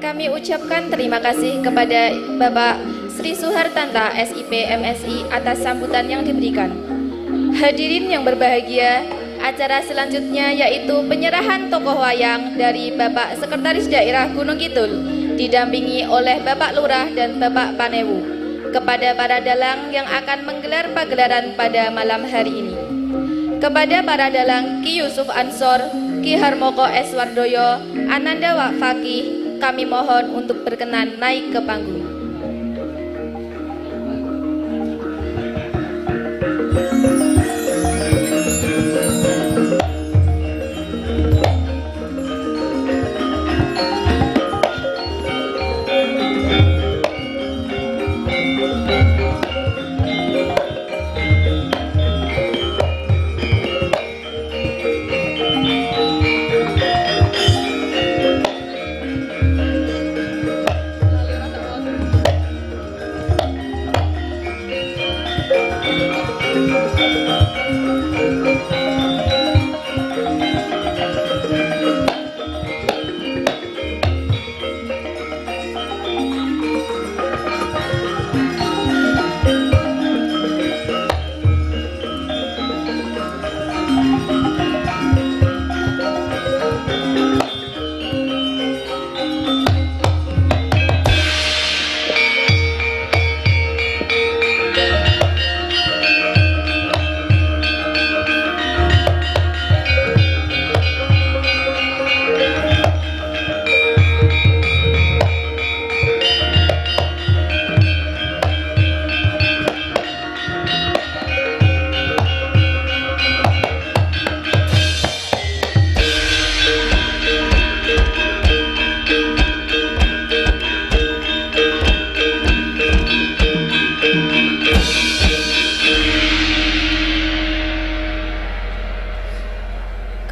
Kami ucapkan terima kasih kepada Bapak Sri Suhartanta SIP MSI atas sambutan yang diberikan. Hadirin yang berbahagia, acara selanjutnya yaitu penyerahan tokoh wayang dari Bapak Sekretaris Daerah Gunung Kidul, didampingi oleh Bapak Lurah dan Bapak Panewu, kepada para dalang yang akan menggelar pagelaran pada malam hari ini. Kepada para dalang Ki Yusuf Ansor, Ki Harmoko Eswardoyo, Ananda Fakih, kami mohon untuk berkenan naik ke panggung.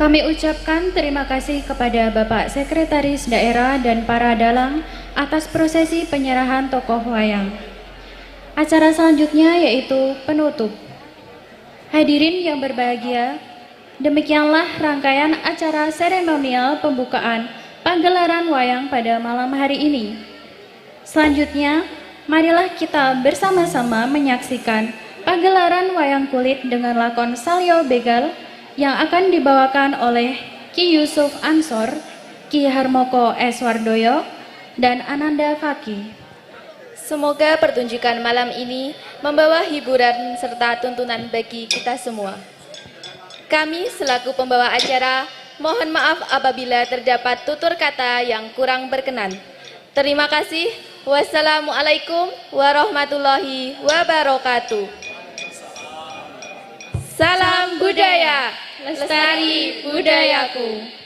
Kami ucapkan terima kasih kepada Bapak Sekretaris Daerah dan para dalang atas prosesi penyerahan tokoh wayang. Acara selanjutnya yaitu penutup. Hadirin yang berbahagia, demikianlah rangkaian acara seremonial pembukaan pagelaran wayang pada malam hari ini. Selanjutnya, marilah kita bersama-sama menyaksikan pagelaran wayang kulit dengan lakon Salyo Begal yang akan dibawakan oleh Ki Yusuf Ansor, Ki Harmoko Eswardoyo, dan Ananda Fakih. Semoga pertunjukan malam ini membawa hiburan serta tuntunan bagi kita semua. Kami selaku pembawa acara, mohon maaf apabila terdapat tutur kata yang kurang berkenan. Terima kasih. Wassalamualaikum warahmatullahi wabarakatuh. Salam budaya, lestari budayaku.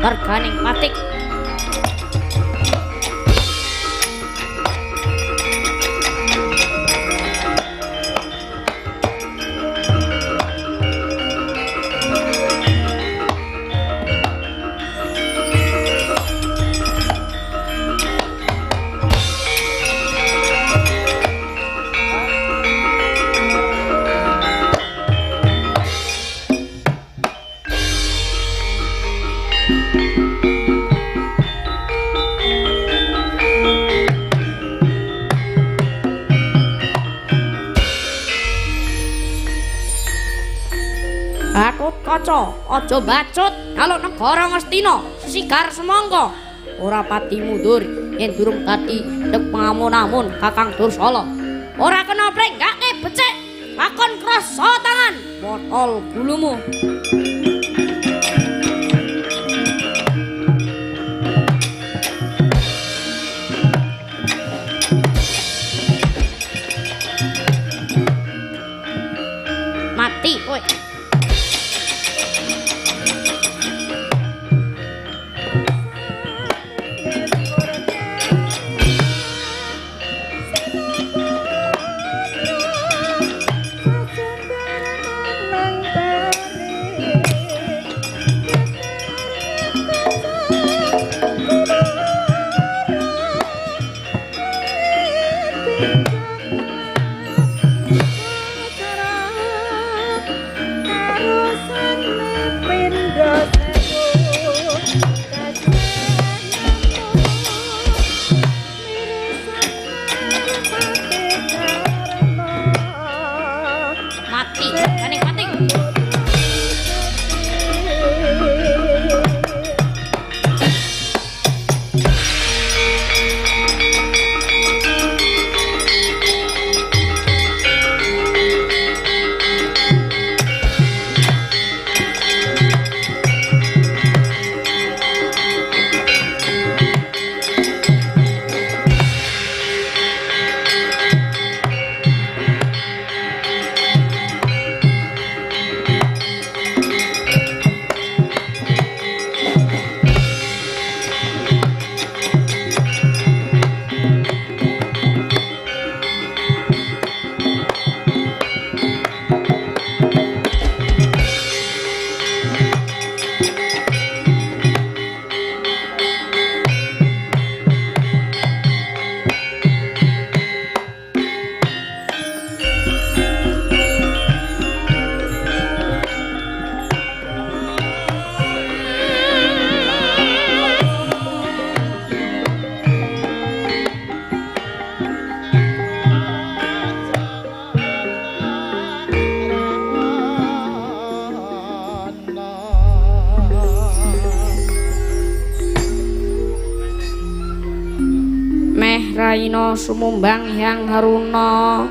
warganing patik. Kaca aja bacut kalau negara Ngastina sesigar semangka ora pati mundur yen durung dadi dek pangamun-amun Kakang Dursala ora kena prenggake becik lakon krasa tangan botol gulumu. Mati kowe. Raina sumumbang Hyang Haruna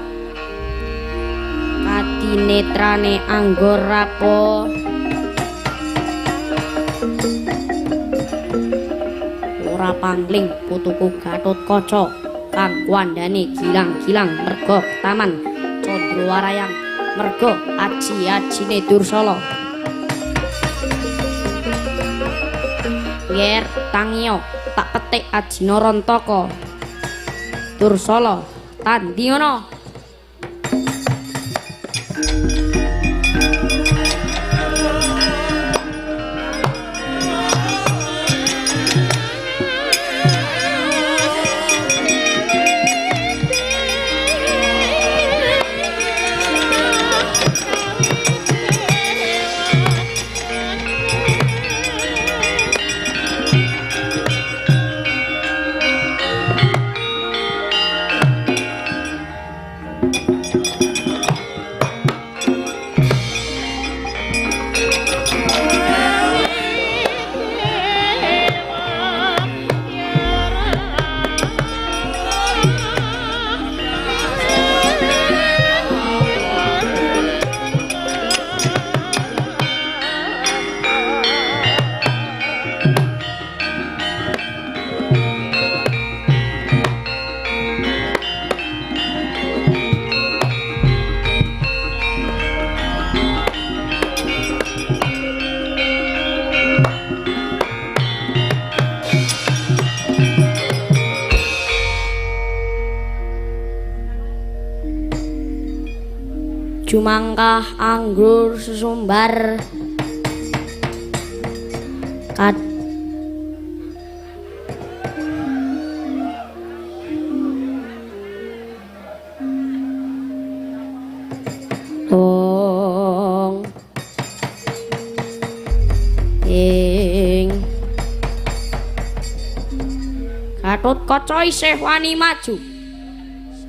kadinetrane anggur rapo ora pangling putuku Gatotkaca kang kuandane gilang-gilang merga taman Candrawarayang merga aji-ajine Dursala nger tangiya tak petik Ajina Rantaka Dursala tandingana. Jumangkah anggur sesumbar kat tong ing Gatut Kaca isih wani maju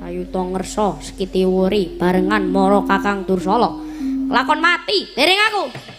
sayuta ngersa sekiti wuri barengan mara Kakang Dursala lakon mati dereng aku.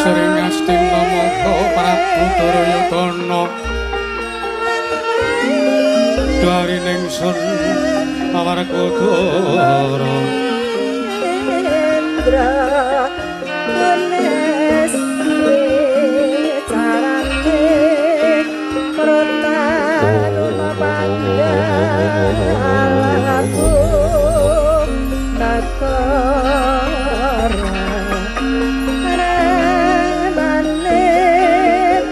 Sering astina mongko Prabu Duryudana dari ningsun Mawarkodara Indra Ganes Wicarane Pertaruna Panggalaku Nakara Ramane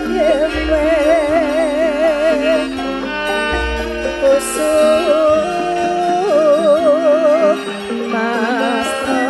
Dewe Kusuk Mastra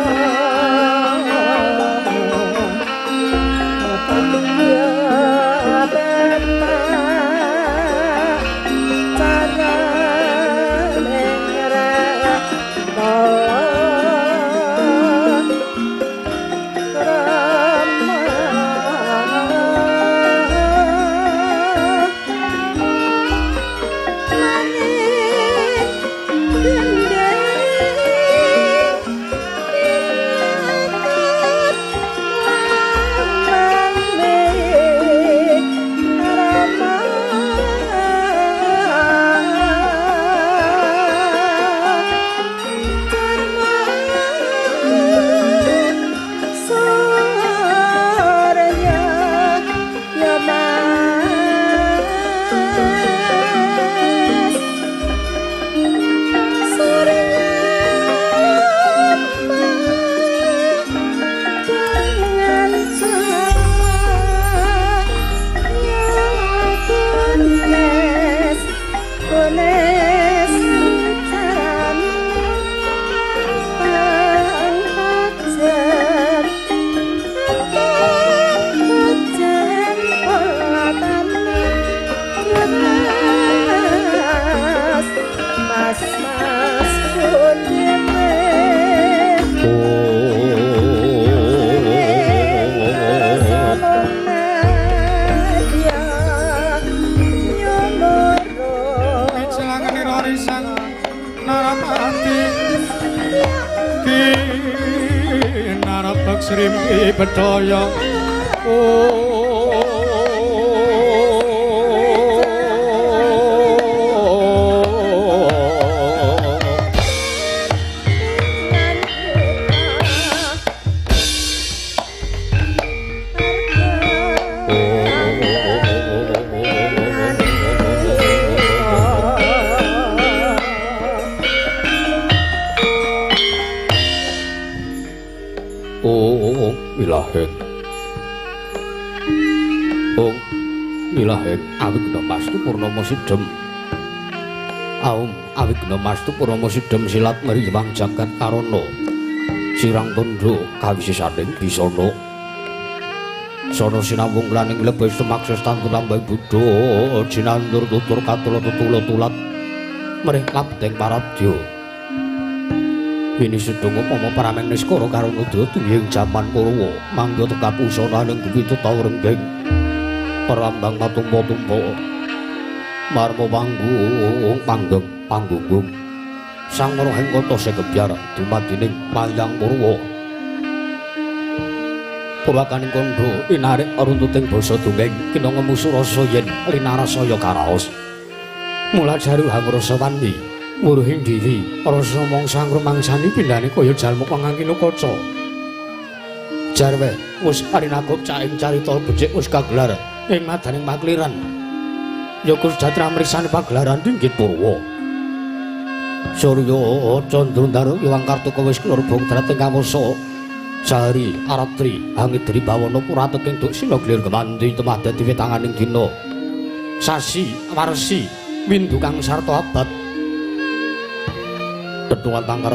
Srimpi Bedaya Ilahen Ilahen awigna mastu purnama sidhem awigna mastu purnama sidhem silat mriyang jagat karana sirang tandha kawisesaning bisana sono sinambung laning lebih semakses tantu lambai buddha jinandur tutur katula tutula tulat mereh kapteng paradya ini sedung upama parameng niskara karo nudha tuying jaman Purwa mangga tekap usana ning bumi teta renggeng perambang patumpa-tumpa marma panggung sang mara hengkata segebyar dumadining mayang Purwa purwakaning kandha inarik runtuting basa dongeng kena ngemusu rasa yen linarasaya karaos mula jaru hangrasa wani muruhing diri rasa mangsa ngrumangsani pindhane kaya jalma pangangkina kaca jarwe wis arinakop caing carita becik wis kagelar ing madaning makliran ya Kusjatra mriksani pagelaran Dinggit Purwa Surya Candra Ndaru Iwang Kartika wis klurbung drateng kamasa sehari aratri angidri bawana purateking duk sinaglir kemandi temah dadi wetanganing dina sasi warsi windu kang sarta abad tetungan tangkar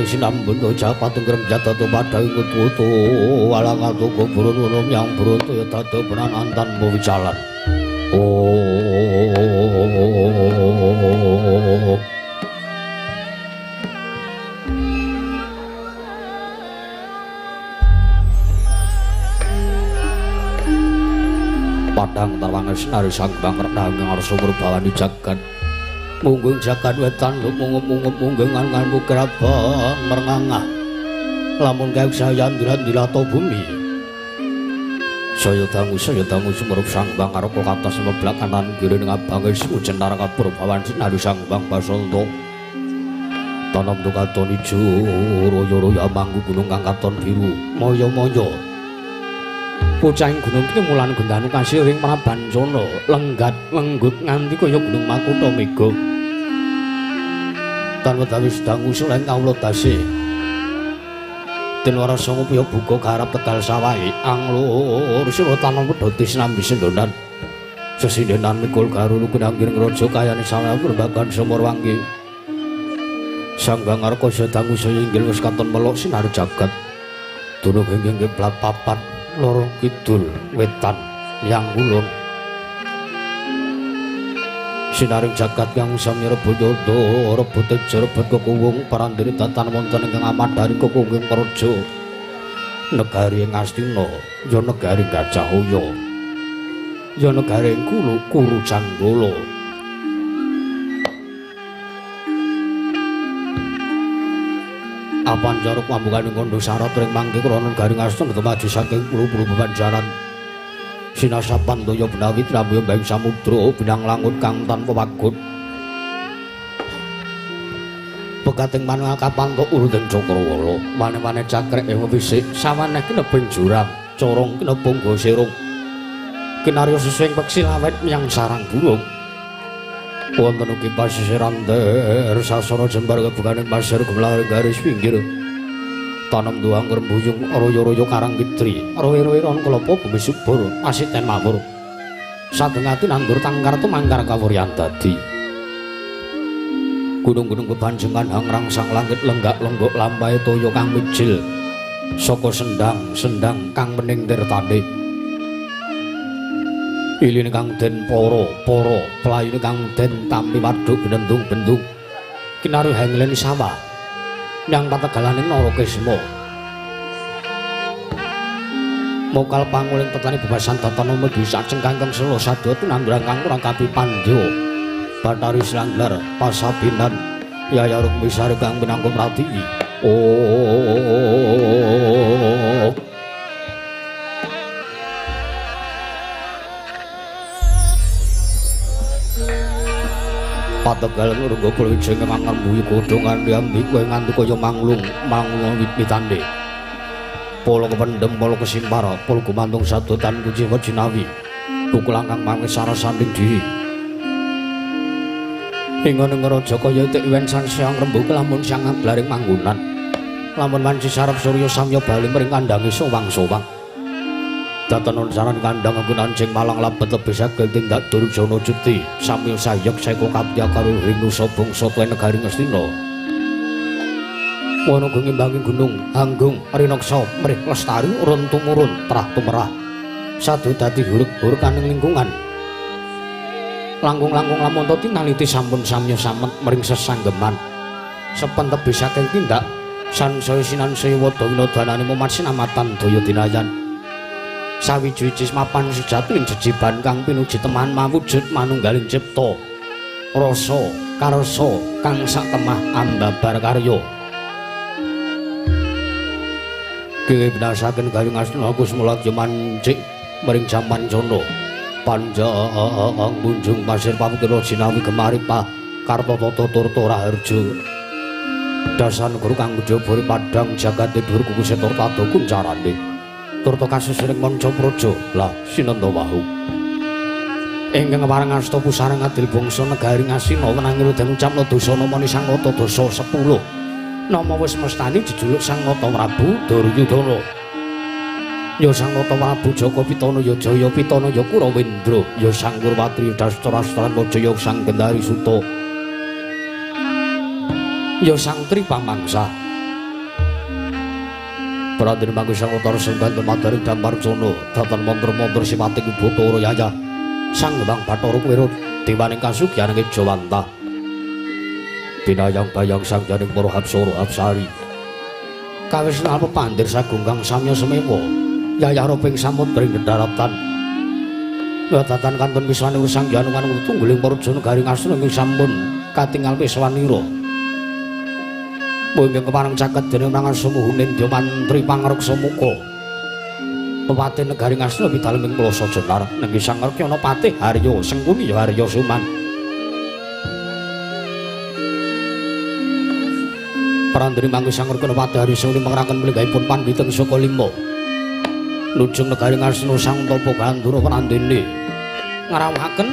sinambun japat tengrem jatatu padhaing kutu walang atu kuburun ulum yang beruntu ya dada benan antan wicalan padang tawangan sinari sang bangker nanging arsa merbawan di jagat munggung jagat wetan munggung nganganmu kerabang merengangah lamun gawe sayan dilan-dilato bumi saya dangu sumerup sang bang karo kata sebelah kanan kiri dengan bangai semujen narang perbawan sinari sang bang basolto tanam dukaton ijo royo-royo manggu gunung kang katon biru moyo-moyo pucahing gunung iki mulan gendanu kasih ring Prabancana lenggat lenggut nganti kaya gunung Makutha Mega tan wedhawi sedang usul ing kawula tasih den warasa ngopi buka garap Tegal Sawahe anglur sira tanam wedhoti sinambi sendonan sesindenan mikul garulu kunanggiring raja kayane sawahe perbagan Sumurwangi sang Bangarka sedang usul inggil wis katon melok sinar jagat dunung ing plat papat lorong kidul wetan yang ulun sinaring jagat kang sami rebut yodo rebut rebut kekuwung parandiri tatan wonten ingkang amat dari kekuwung praja negari ing Astina ya negari Gajahhoya ya negari Kuru Janggala apan jaruk pambukaning kandha sarat ring mangke krana garing Astina maju saking pulo-pulo bebanjaran sinasapan daya benawi trambuya mbahing samudra binang langut kang tanpa wagut pekating manunggal kapantuk uruting Cakrawala mane-mane cakrek ing wisik sawaneh kinebing jurang corong kinebung gosirung kinarya sesuing peksi lawet miyang sarang burung wonten ugi pasisiran der sasana jembar kebukaning pasir gemlaring garis pinggir tanam duang rembuyung royo-royo karang kitri roe-roe ron kelapa bumi subur asiten mawur sadengati nandur tangkar tumangkar kawuryan dadi gunung-gunung bebanjengan hangrang sang langit lenggak-lenggok lampahe toya kang mijil saka sendang kang mening tirtane iline kang den para pelayune kang den tampi waduk benendung-bendung kinaru henglen sawah yang pategalaning Narakesma mokal panguling petani bebasan tatana medu sajeng kangkeng selo sadya tinandrang kang kurang kapipandya Bathari Slanglar pasabinan yayaruk misare kang pinangkum rati Pategal ngrunggo kulwijing mangan buyu godhongan diambi kowe nganti kaya manglung wit-witande. Polo kependhem polo kesimpar polo gumantung sadotan kuci wajinawi kukulangkang mangis sarasanding diri. Ingone ngaraja kaya tik iwen sang siang rembug lamun sang ablaring manggunan. Lamun wanci sarep surya samya bali mring kandange sowang-sowang. Datanon saran kandhang nggunanjing malang labet lebih saged tindak Durjana Jukti samya sayek seka kapya karo Rinu Sobong saka negari Ngastina. Wana ngimbangi gunung Hanggung Rinaksa mrih lestari urun tumurun trah tumerah sadu dadi huruk-huruk kaning lingkungan. Langkung-langkung lamun tinaliti sampun samya samet mring sesanggeman. Sepen tebih saking tindak sansaya sinansaya wada winodanane mumat sinamatan daya dinayan. Sawiji mapan sejatining jejiban kang pinuji teman mawujud manunggaling cipta rasa karsa kang sak kemah ambabar karya. Kene binasaken Garing Astina Gus Mulat mancik mring jaman Jana panjang munjung pasir pamukira jinawi gemari Kartotata Turta Raharja dasan guru kang njaba padhang jagat dhuwur kuku setor tado kuncarane turta kasusuring manca praja lah sinanda wahu ingkang warangasta pusareng adil bangsa negari Ngastina wenanging wedang ucapna dosana mani sangkata dosa 10 nama wis mestani jejuluk Sangkata Prabu Duryudana. Ya Sangkata Prabu Jaka Pitana ya Jaya Pitana ya Kurawendra ya Sang Kurwatri Dastarastran Jaya Sang Gendari Suta ya Sang Tripamangsa. Pradene mangke Sangkata Senggan Temadaring Damparjana datan mantra-mantra sipating Bathara Yaya Sang Hyang Bathara Kuwira dewaning kasugihan ing Jawanta. Binayang bayang sang janing para Hapsara Hapsari. Kawis napa pandir sagunggang samya semewa. Yayara ping samudring dedharatan. Wadatan kantun wiswane sang Janungan tungguling Parjana Garing Astina ing sampun katingal wiswanira. Mungkin kepareng caket dening mangan sumuhuning Dya Mantri Pangreksa Muka. Pepati negari Ngastina bidalem ing Plasa Jenar nenggi Sang Rekyana Patih Harya Sengkuni ya Harya Suman. Prandri mangke Sang Rekyana Patih Harya Sengkuni mangeraken mlinggaipun pandhiten saka lima. Lujeng negari Ngastina Sang Tapa Gandura prandene ngrawuhaken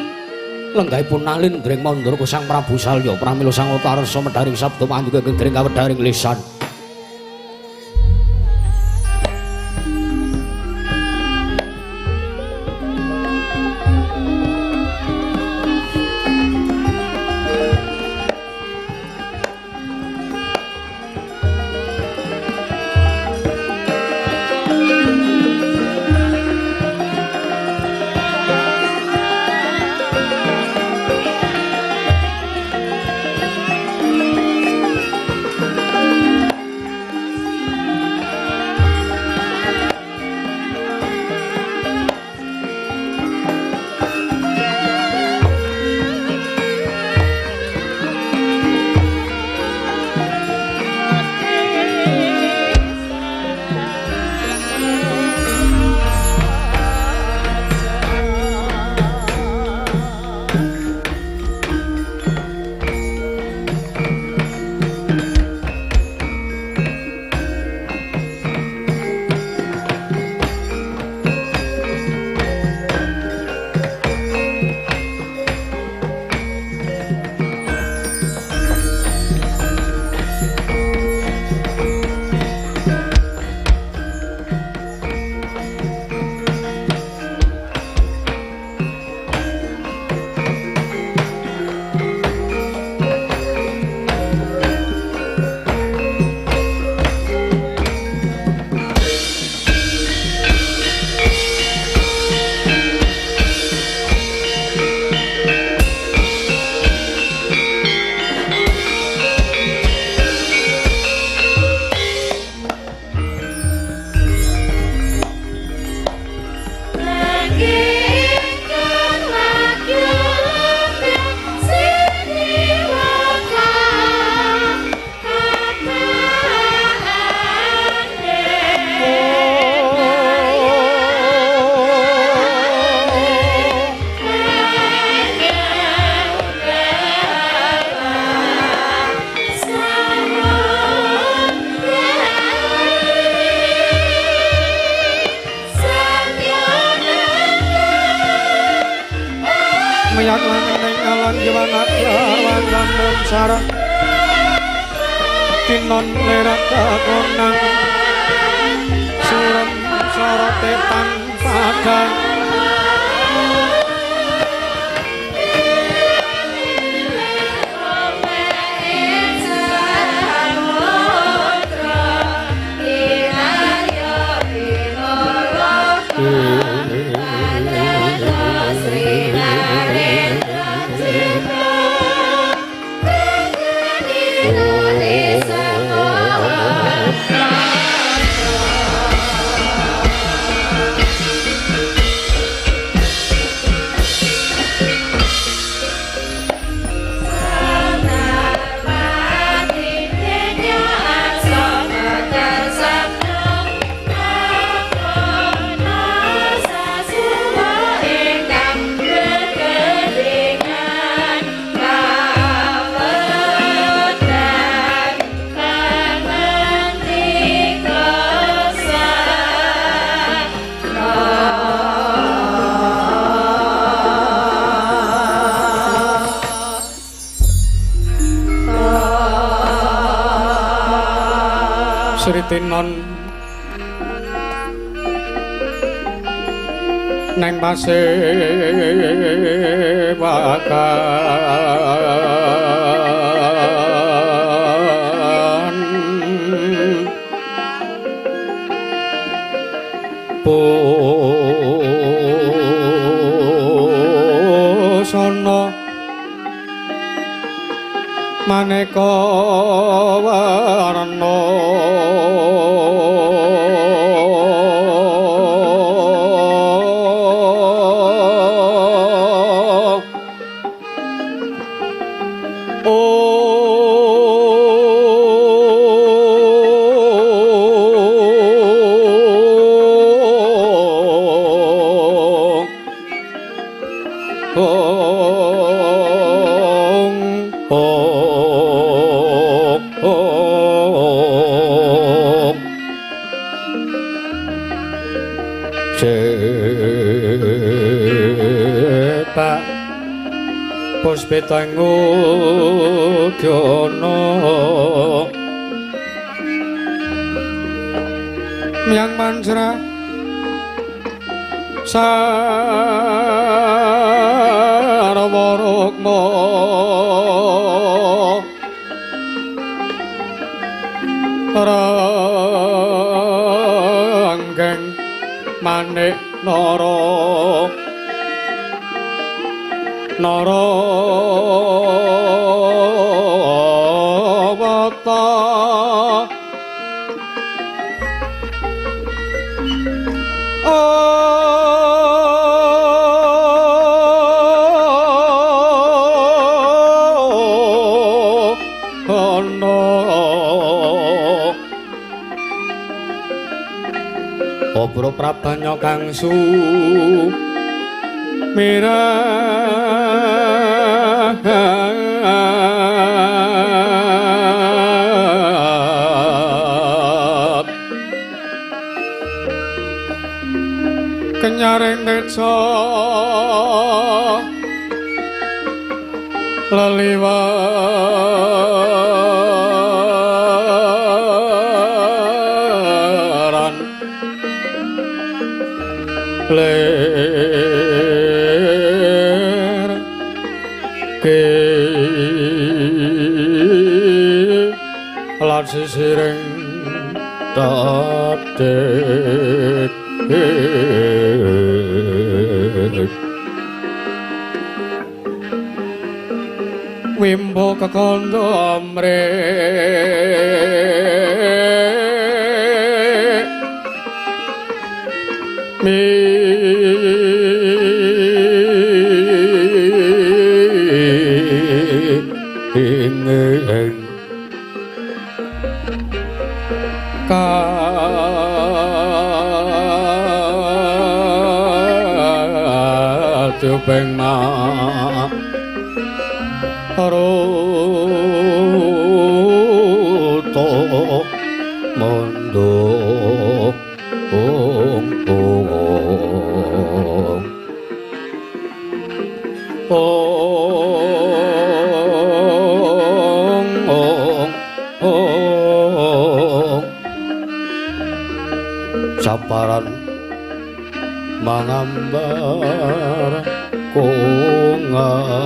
lenggahipun nalindring mandra ku Sang Prabu Salya pramila Sang Utarsa medharing sabda manduka gendring kawedharing lisan. Mayak laneng alang jawana lawan lamun sarang tinon lerak kakonang surem sorote padang Tinon neng pasewakan pusana maneka warna Puspetangu kyono Myang mansra sarwarukma ranggeng manik nara Narawata Obro prabanya kangsu kenyaring deca leliwaran ler ke lan sisiring tatet wimbo kekondo amre ingeng katupeng maroto mondo oh mangambar kongas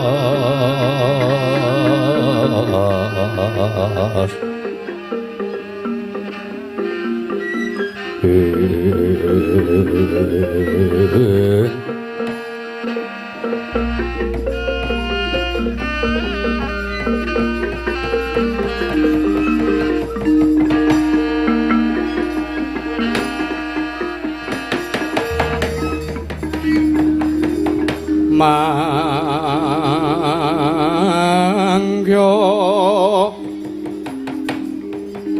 mangyo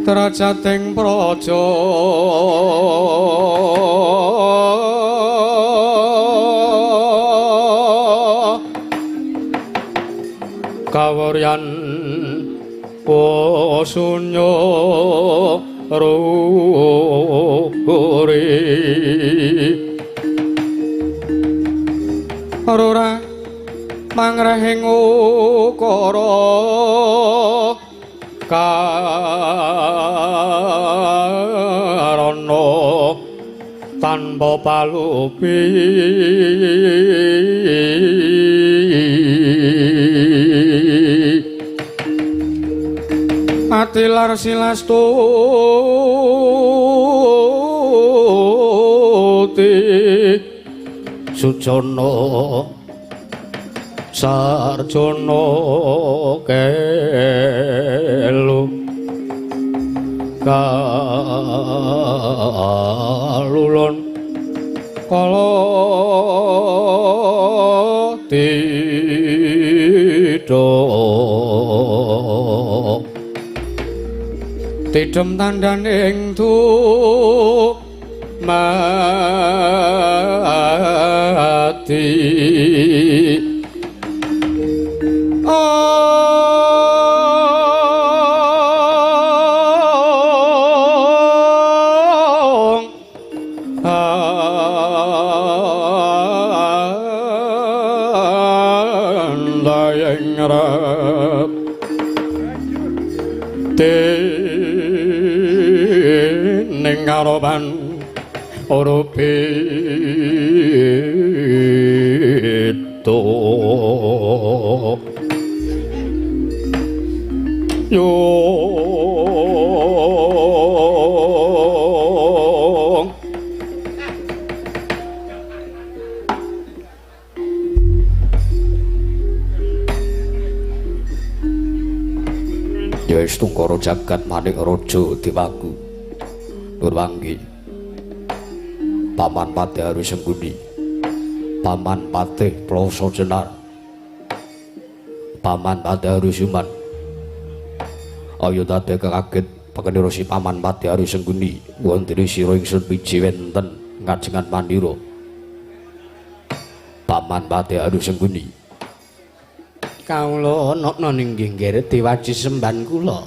tracating praja kawuryan wasunya ruri Aurora mangrahing ukara karana tanpa palupi atilar silastuti Sujono Sarjono kelu kalulon kala tida tidem tandaning mati andayeng rap ning karoban Orupito yo Yaestu karo jagat manik raja dewaku Nurwangi Paman Patih Harus Sengguni Paman Patih Ploso Jenar Paman Patih Harus Yuman ayo dadi kaget pengendara si Paman Patih Harus Sengguni wonten sira ingsun biji wenten ngajengan mandira Paman Patih Harus Sengguni kawula ana ninggih nggih diwaji semban kula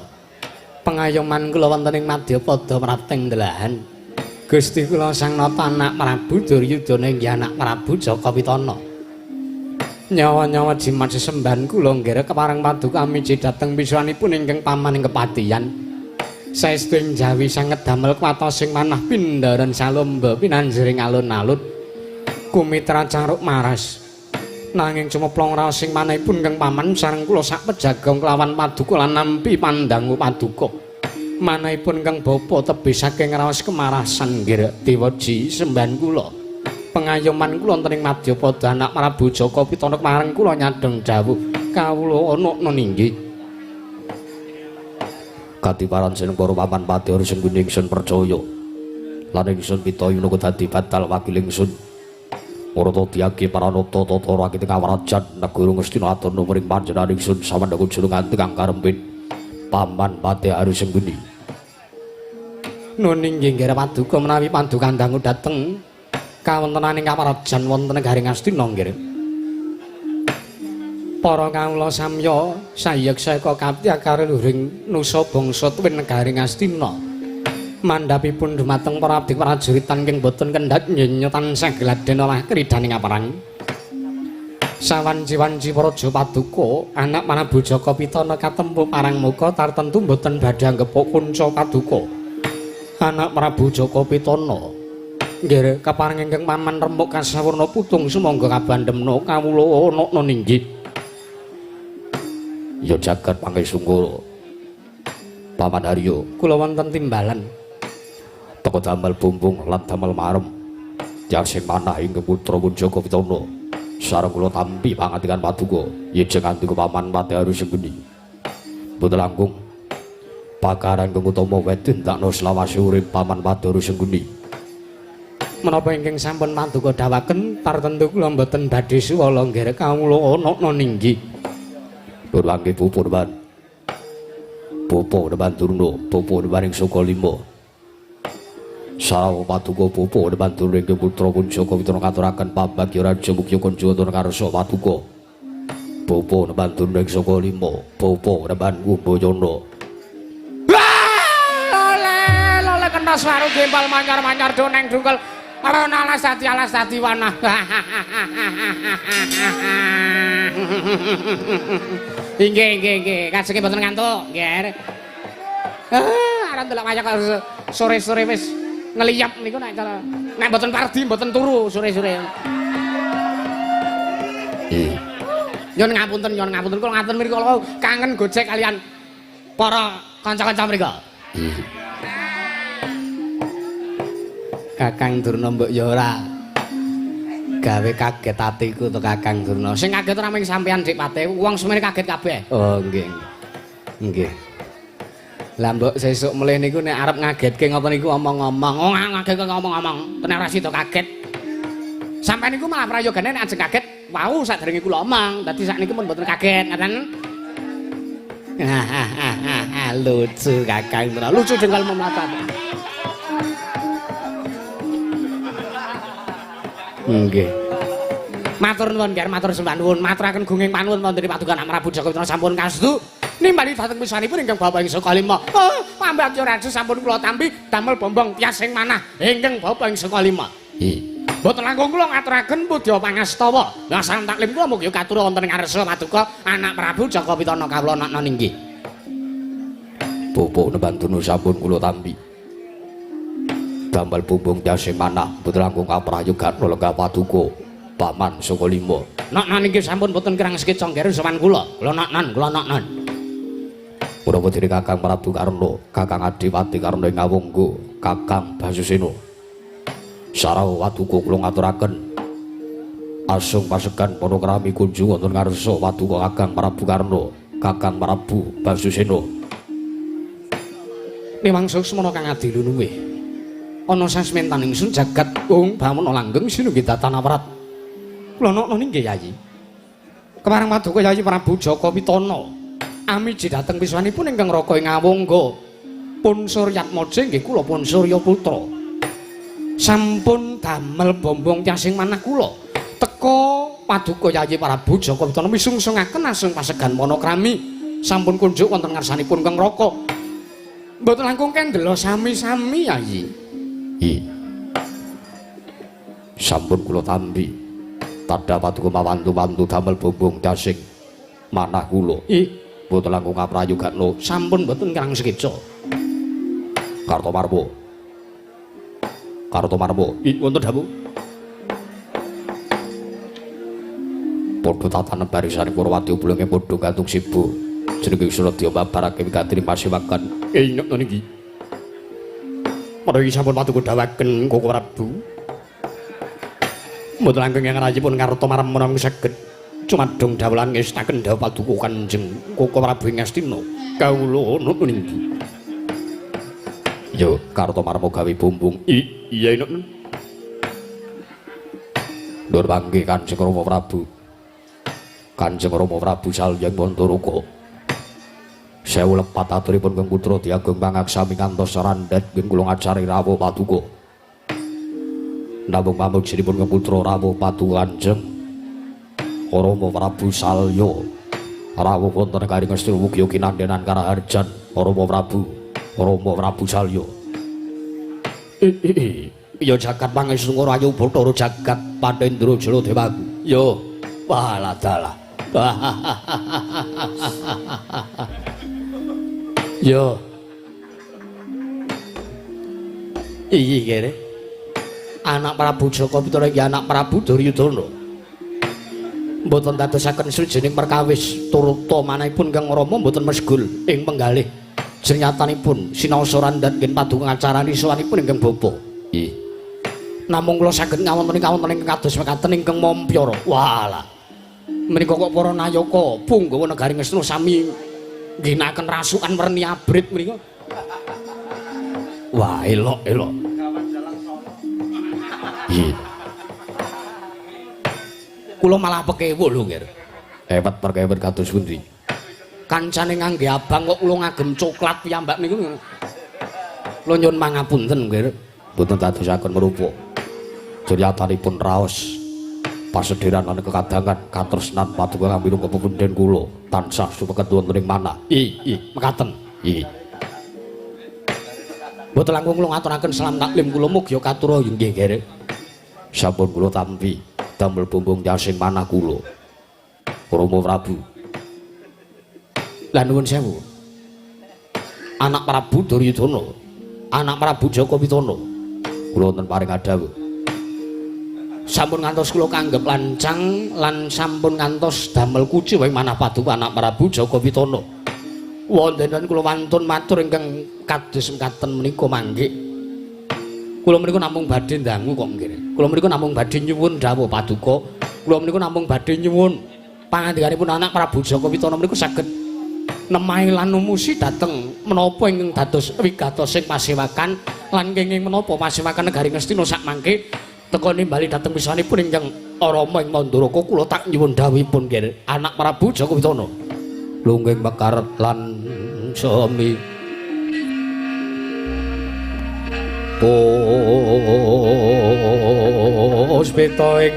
pengayoman kula wonten ing Madyapada mrateng delahan Gusti kula Sang Nata anak Prabu Duryudana inggih anak Prabu Jakapitana. Nyawa-nyawa jimat sesembahan kula nggih kepareng paduka miji dhateng pisuwanipun ingkang pamaning kepatihan. Saestu ing Jawi sanget damel kwatosing manah pindaran salomba pinanjering alun-alun. Kumitra caruk maras. Nanging cumeplong raos sing manahipun kang paman sareng kula sak pejagong kelawan paduka lan nampi pandangu paduka. Manahipun kang bapa tebih saking raos kemarasan nggih diwaji sembahan kula pengayoman kula wonten ing Madyapada anak Prabu Jakapitana marang kula nyadeng dawuh kawula ana ninggih katiparan seneng para paman Patih Harus Sengguni ingsun percaya lan ingsun pitayuna dadi batal wakil ingsun Murata Dyagi Pranata tata rakit kawrajan negara Ngastina atur nuwuning panjenengan ingsun samandhang julungan kang karempin Paman Patih Harus Sengguni nun inggih nggih paduka menawi paduka dangu dhateng kawontenaning kawrajan wonten negari Ngastina nggih para kawula samya sayeksa kakabya karo luring nusa bangsa tuwin negari Ngastina mandhapipun dumateng para abdi prajuritan ing boten kendhat nyenyetan sagladen olah kridaning kaperang sawanci-wanci praja paduka anak Prabu Jakapitana katempuh parang muka tartentu boten badhe anggep kunca paduka anak Prabu Jakapitana Nggih, kaparing ingkang paman remuk kasawurna putung sumangga kabandhemna kawula ana ninggih. Ya jagat pangesungkul. Paman Haryo, kula wonten timbalan. Teka damel bumbung lan damel marem. Yasing manah ing putra Punjaka Pitana. Sareng kula tampi pangandikan paduka, yejeng andika paman Pati Haryo Senggeni. Boten langkung. Pakaran kang utama wedhen takno selawase urip paman Pati Haryo Senggeni. Menapa ingkang sampun paduka dawaken tartentu kula mboten badhe suwala nggih kawula ana ninggih. Durwange pupur ban. Popo depan Durna, popo depan Sukalima. Sawu paduka popo depan Durna ing putra Punjaka Pitana katuraken pambagya raja mukya kunjaya tur karsa paduka. Popo depan Durna ing Sukalima, popo depan Kumbayana. Lole kena swaru gempal manyar-manyar doneng dungkel. Arana alas hati wanah. Nggih. Kajenge mboten ngantuk, nggih. Aran delok wayah sore-sore wis ngeliyap niku nek cara nek mboten pardi mboten turu sore-sore. Nyun ngapunten kula ngaten mriku kula kangen gojek kalian para kanca-kanca mriku. Kakang Durna mbok ya ora gawe kaget atiku to Kakang Durna. Sing kaget ora mung sampean Dik Pate, wong semene kaget kabeh. Oh, nggih. Nggih. Lah mbok sesuk mulih niku nek arep ngagetke ngoten niku omong-omong. Oh, ngagetke ngomong-omong. Tenan ra sida kaget. Sampeyan niku malah prayogane nek ajeng kaget, wau sadurunge kula omong. Dadi sakniku pun mboten kaget, ngaten. Lucu Kakang Durna. Lucu jenggal memlapat. Nggih. Matur nuwun, Ger, matur sembah nuwun. Maturaken gunging panuwun wonten ing Paduka Anak Prabu Jaka Pitana sampun kastu nimbali dhateng pisanipun ingkang Bapak ing Sukalima. Oh, pambagya raja sampun kula tampi damel bombong tiasing manah ingkang Bapak ing Sukalima. Mboten langkung kula ngaturaken pudha pangastawa. Lah sang taklim kula mugi katur wonten ing ngarsa Paduka Anak Prabu Jaka Pitana kawula ana ninggih. Bapak nebantunu sampun kula tampi. Damel bumbung tiasing manah mboten langkung kaprayogan lenggah Paduka Paman Sukalima. Nak niki sampun boten kirang sekit congger saman kula. Kula nak. Muga diri Kakang Prabu Karna, Kakang Adipati Karna ing Ngawungga, Kakang Basusena. Sarawu Paduka kula ngaturaken asung pasegan panakrami kunjung wonten ngarsa Paduka Kakang Prabu Karna, Kakang Prabu Basusena. Nimangsa semana kang adilunuwe. Ana sasmentaning sun jagat wong bamana langgeng sinunggih datanawrat. Kula ana ninggih Yayi. Kemarang Paduka Yayi Prabu Jaka Pitana. Amiji dhateng piswanipun ingkang Raka ing Ngawungga. Pun Suryatmaja inggih kula pun Surya Putra. Sampun damel bombong tiasing manah kula. Teka Paduka Yayi Prabu Jaka Pitana misungsungaken asung pasegan panakrami. Sampun kunjuk wonten ngarsanipun Kang Raka. Mboten langkung kendela sami-sami Yayi. Sampun kula tampi tadha Paduka mawantu-wantu damel bombong tiasing manah kula. Mboten langkung kaprayogana, sampun mboten kirang sekeca. Kartomarma. Wonten dawuh. Padha tatanen barisan Kurawati bulunge padha gantung sibu. Jenenge Suradya mabarake wigatine pasiwakan. Ingat niki. Menawi sampun Paduka dawaken Koko Prabu. Mboten langkung yang rayipun Kartomarma menawi saged cumadung dawuhan ngestaken dawuh Paduka Kanjeng Koko Prabu ing Astina. Kawula ana niki. Yo Kartomarma gawe bumbung. Iya enak. Nur pangge Kanjeng Rama Prabu. Kanjeng Rama Prabu salyang Wantaraka. Sewu lepat aturipun Kang Putra diageng pangaksami ngantos randhet ing kula ngajari rawuh Paduka. Namung pamujinipun Kang Putra rawuh Paduka Kanjeng Rama Prabu salya rawuh wonten karing Astina mugi kinandenan karaharjan Rama Prabu salya. Ya jagat pangestu rayu Bathara jagat Pandhendra Jala Dewaku. Yo waladalah. Yo. Iki kene. anak Prabu Jaka Pitana inggih anak Prabu Duryudana mboten dadosaken swijining perkawis turta manahipun Kang Rama mboten mesgul ing penggalih jenyatanipun sinaosa randhat nggih paduka acarani sowanipun ingkang bapa. Nggih. Namung kula saged ngawonten ingkang kados mekaten ingkang mompyara. Walah. Menika kok para nayaka Punggawa Negari Ngastina sami ngginakaken rasukan werni abrit menika. Wah, elok. Nggih. Kula malah pekewo lho, Nggih. Ewet perkewet kados pundi? Kancane ngangge abang kok kula ngagem coklat piyambak niku. Kula nyuwun mangapunten, Nggih. Mboten dadosaken merupa. Jeriyatanipun raos pasederhan lan kekadangan katresnan paduka kami kepepundhen kula tansah sumeket wonten ing manah. Mekaten. Mboten langkung kula ngaturaken salam taklim kula mugi katura inggih, Nggih. Sampun kula tampi damel bumbung yasing manah kula. Rama Prabu. Lah nuwun sewu. Anak Prabu Duryudana, anak Prabu Jaka Pitana. Kula wonten paring adhawuh. Sampun ngantos kula kanggep lancang lan sampun ngantos damel kuci wae manah paduka anak Prabu Jaka Pitana. Wonten kula wantun matur ingkang kados mekaten menika mangke. Kula menika namung badhe ndangu kok nggih. Kula menika namung badhe nyuwun dawuh paduka. Kula menika namung badhe nyuwun pangandikanipun anak Prabu Jaka Pitana menika saged nemahi lan numusi dhateng menapa ingkang dados wigatosing pasewakan lan kenging menapa pasewakan Negari Ngastina sak mangke teka nimbali dhateng pisanipun ingkang Rama ing Mandaraka kula tak nyuwun dawuhipun nggih anak Prabu Jaka Pitana lungging mekar lan sami puspita ing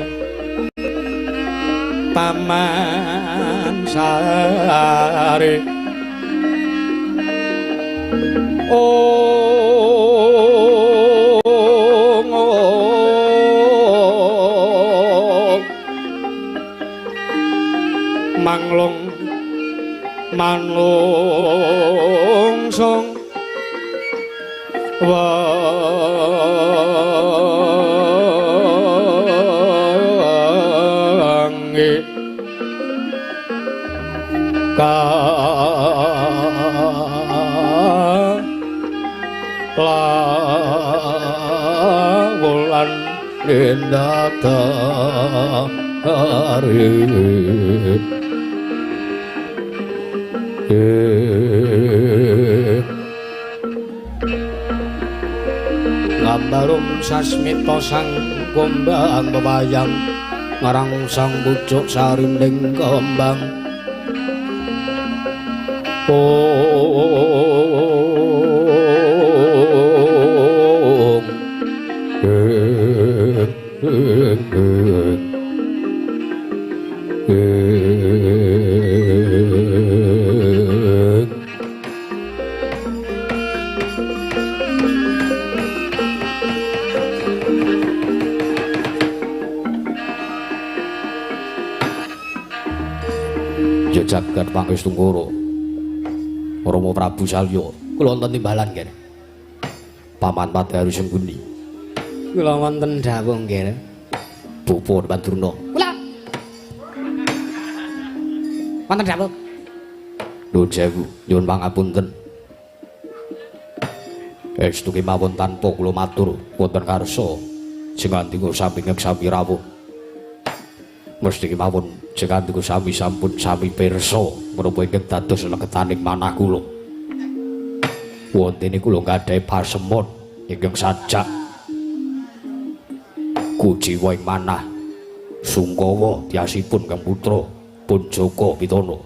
taman sari manglung manlungsung wangi lawulan nindakari gambarum sasmita sang kumbang bebayang ngarang sang pucuk sarinding kembang jagat pangestungkara Rama Prabu Salya kula wonten timbalan nggih paman Padharu sing pundi kula wonten dawuh nggih Bapa Pandurna kula wonten dawuh nuwun sewu nyuwun pangapunten estu kemawon tanpa kula matur wonten karsa jengandika sampinging sami rawuh mesti kemawon jengandika sami sampun sami pirsa menapa ingkang dados legetaning manah kula wonten kula nggadahi pasemon ingkang sajak kujiwa ing manah Sungkawa tiasipun Kang putra pun Jaka Pitana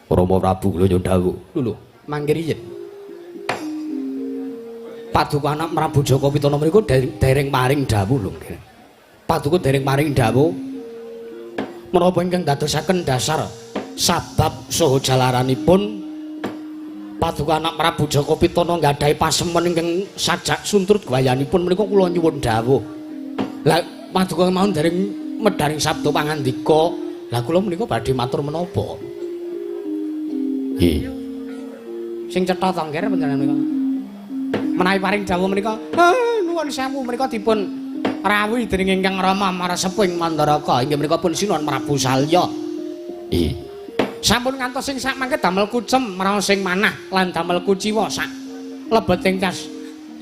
Rama Prabu kula nyuwun dawuh lho mangke riyen paduka anak Prabu Jaka Pitana menika dereng maring dawuh lho paduka dereng maring dawuh menapa ingkang dadosaken dasar sabab saha jalaranipun paduka anak Prabu Jaka Pitana nggadahi pasemen ingkang sajak sunturut gayanipun menika kula nyuwun dawuh. Lah paduka mawon dereng medharing sabda pangandika. Lah kula menika badhe matur menapa? Nggih. Sing cetha to nggih panjenengan menika. Menawi paring dawuh menika, Nuwun sewu menika dipun rawuhi dening Ingkang Rama Marasepuh ing Mandaraka inggih menika pun sinuwun Prabu Salya. Sampun ngantos sing sak mangke damel kucem maraos sing manah lan damel kuciwa sak lebeting tas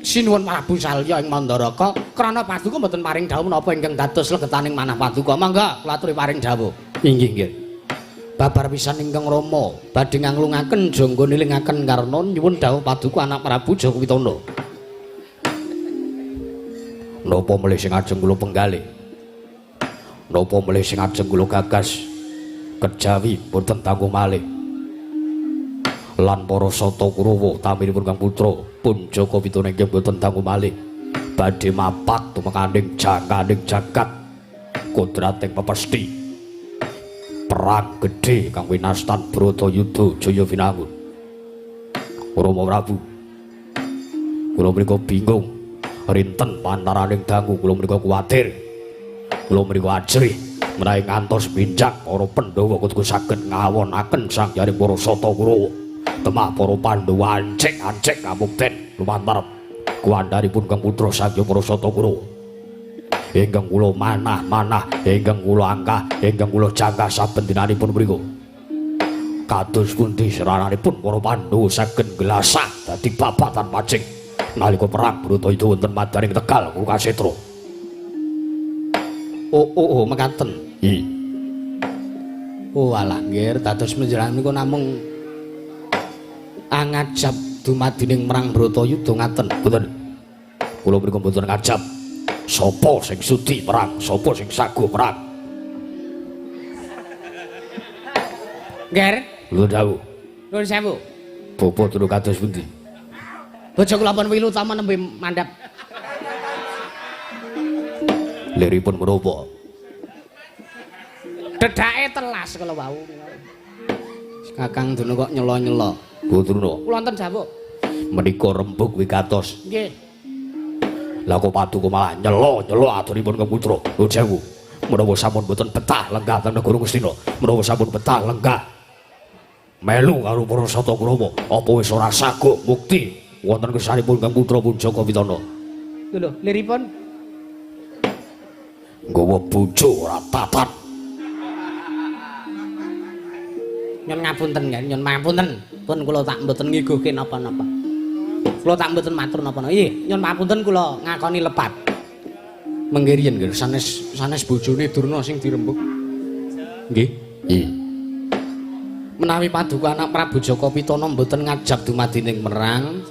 sinuwun Prabu Salya ing Mandaraka krana paduka mboten paring dawuh menapa ingkang dados legetaning manah paduka. Mangga kula aturi paring dawuh. Inggih nggih. Babar pisan ingkang Rama badhe nganglungaken jangga nilingaken karna nyuwun dawuh paduka anak Prabu Joko Witono. Napa melih sing ajeng kula penggalih? Napa melih sing ajeng kula gagas? Kejawi boten tanggung malih. Lan para Sata Kurawa taminipun Kang Putra pun Joko Witono inggih boten tanggung malih. Badhe mapak tumekaning jangkaning jagat kodrating pepesti. Perang gedhe kang winastan Bratayuda Jaya Winangun. Rama Prabu, kula menika bingung. Rinten pantaraning dangu kula menika kuwatir. Kula menika ajrih menawi ngantos binjang para Pandhawa kudu saged ngawonaken sangyaring para Sata Kurawa. Temah para Pandhawa ancik-ancik kamukten lumantar kuwandaripun Kang Putra saking para Sata Kurawa. Ingkang kula manah-manah, ingkang kula angkah, ingkang kula jangkah saben dinanipun mriku. Kados pundi serananipun para Pandhawa saged glasah dadi babatan pacing nalika perang Bratayuda wonten Madaring Tegal Kurukshetra. Oh, mekaten. Oh, alah nggih dados menjelang menika namung angajab dumadining perang Bratayuda ngaten. Mboten. Kula menika mboten ngajab sapa sing sudi perang, sapa sing saguh perang. Nger, lho dawuh. Nuwun sewu. Bapa turu kados pundi? Bojo kula pun wilu ta nembe mandhap. Liripun menapa? Dedake telas kala wau. Kakang Duna kok nyela-nyela. Gudruna. Kula wonten jawuk. Menika rembug wigatos. Nggih. Lah kok paduka malah nyela-nyela aturipun Kang Putra. Nuwun sewu. Menawa sampun boten betah lenggah teng negara Ngastina. Menawa sampun betah lenggah melu karo para Sata Kurawa, apa wis ora saguh mukti wonten kersanipun Kang Putra pun Joko Witono. Lho, liripun nggawa bojo ora tatat. Nyun ngapunten nggih, nyun mapunten. Pun kula tak mboten ngiguhke napa-napa. Kula tak mboten matur napa-napa. Nggih, nyun mapunten kula ngakoni lepat. Mengke riyen nggih sanes bojone Durna sing dirembug. Nggih. Nggih. Menawi paduka anak Prabu Joko Witono mboten ngajab dumadining merang,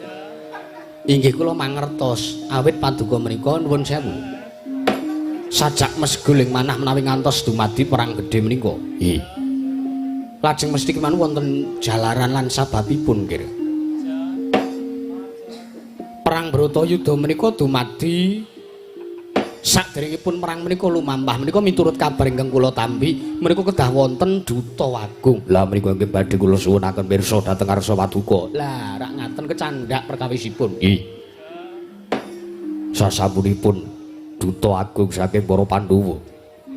inggih kula mangertos awit paduka menika nuwun sewu. Sajak mesguling manah menawi ngantos dumadi perang gedhe menika. Nggih. Lajeng mesti keman wonten jalaran lan sababipun nggih. Perang Bratayuda menika dumadi saderengipun perang menika lumampah menika miturut kabar ingkang kula tampi menika kedah wonten Duta Agung. Lah menika nggih badhe kula suwunaken pirsa dhateng ngarsa paduka. Lah rak ngaten kecandhak perkawisipun. Nggih. Sasampunipun Duta Agung saking para Pandhawa.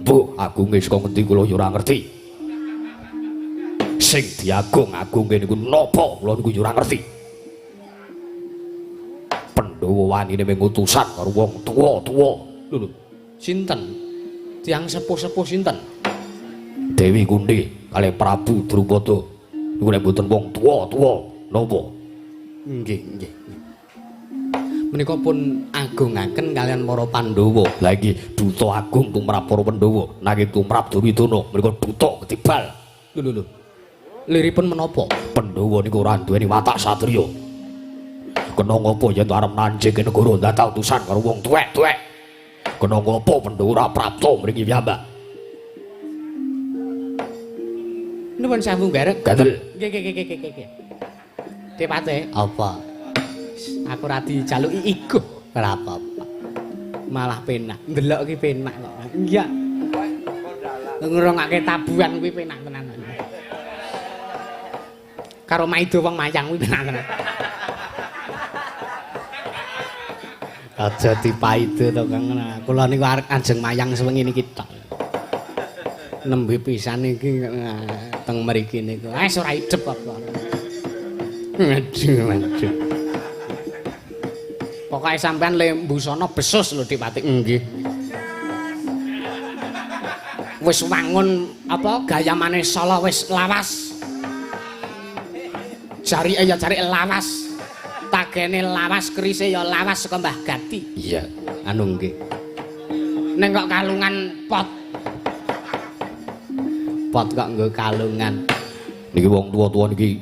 Mbuh, agunge saka ngendi kula ya ora ngerti. Sing diagung-agunge niku napa kula niku ya ora ngerti. Pandhawa wanine mung utusan karo wong tuwa-tuwa. Lho, sinten? Tiang sepuh-sepuh sinten? Dewi Kundi kalih Prabu Drupada. Niku nek mboten wong tuwa-tuwa napa? Nggih, nggih. Menika pun agungaken kalian para Pandhawa. Lah iki Duta Agung tumrap para Pandhawa, nanging tumrap Duryudana menika duta ketibal. Lho. Liripun menapa? Pandhawa niku ora duweni watak satriya. Kena ngopo yen arep nanjing negara ndatah utusan karo wong tuwek-tuwek. Kena ngopo Pandhawa ora prapta mriki piyambak. Nuwun sewu barek. Gatel. Nggih. Tepate apa? Aku ora dijaluki iku. Ora apa-apa. Malah penak. Ndelok ki penak kok. Iya. Ngrungake tabuhan kuwi penak tenan. Karo maido wong mayang kuwi penak tenan. Aja dipaide to Kang. Kula niku arep ajeng mayang sewengi niki tok. Nembe pisan iki teng mriki niku. Wis ora idep apa. Aduh. Pokoke sampean le mbusana besus lho Dipati. Nggih. Wis wangun apa gayamane Sala wis lawas. Jarike ya jarike lawas. Tagene lawas, kerise ya lawas saka Mbah Gati. Iya, anu nggih. Ning kok kalungan pot. Pot kok nggo kalungan. Niki wong tuwa-tuwa niki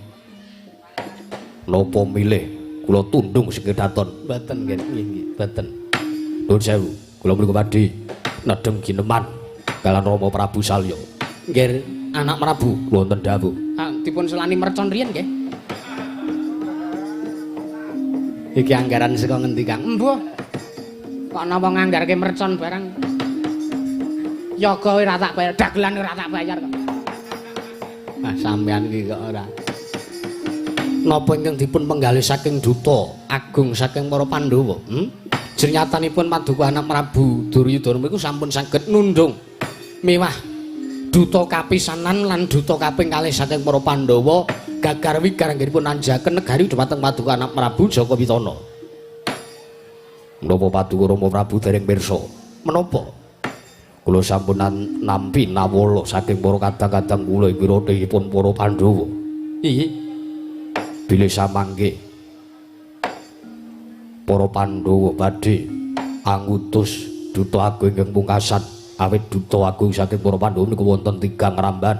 napa milih kula tundung sing kedaton. Mboten nggih, nggih, mboten. Nuwun sewu, kula mriku badhe nedhem gineman kalan Rama Prabu Salya. Nggih, anak Prabu wonten dawuh. Dipun selani mercon riyen nggih. Iki anggaran saka ngendi, Kang? Embuh. Kok napa nganggarke mercon barang? Yoga ora tak bayar, dagelan ora tak bayar kok. Ah, sampean iki kok ora. Napa ingkang dipun penggalih saking duta agung saking para Pandhawa? Jernyatanipun Paduka Anak Prabu Duryudana niku sampun saged nundung miwah duta kapisanan lan duta kaping kalih saking para Pandhawa gagar wigar anggenipun nanjaken negari dhumateng Paduka Anak Prabu Jaka Pitana. Menapa Paduka Rama Prabu dereng pirsa? Menapa? Kula sampun nampi nawala saking para kadang-kadang kula wiratipun para Pandhawa. Nggih. Bilih samangke para Pandhawa badhe angutus duta agung ingkang pungkasan awit duta agung saking para Pandhawa niku wonten 3 ngramban.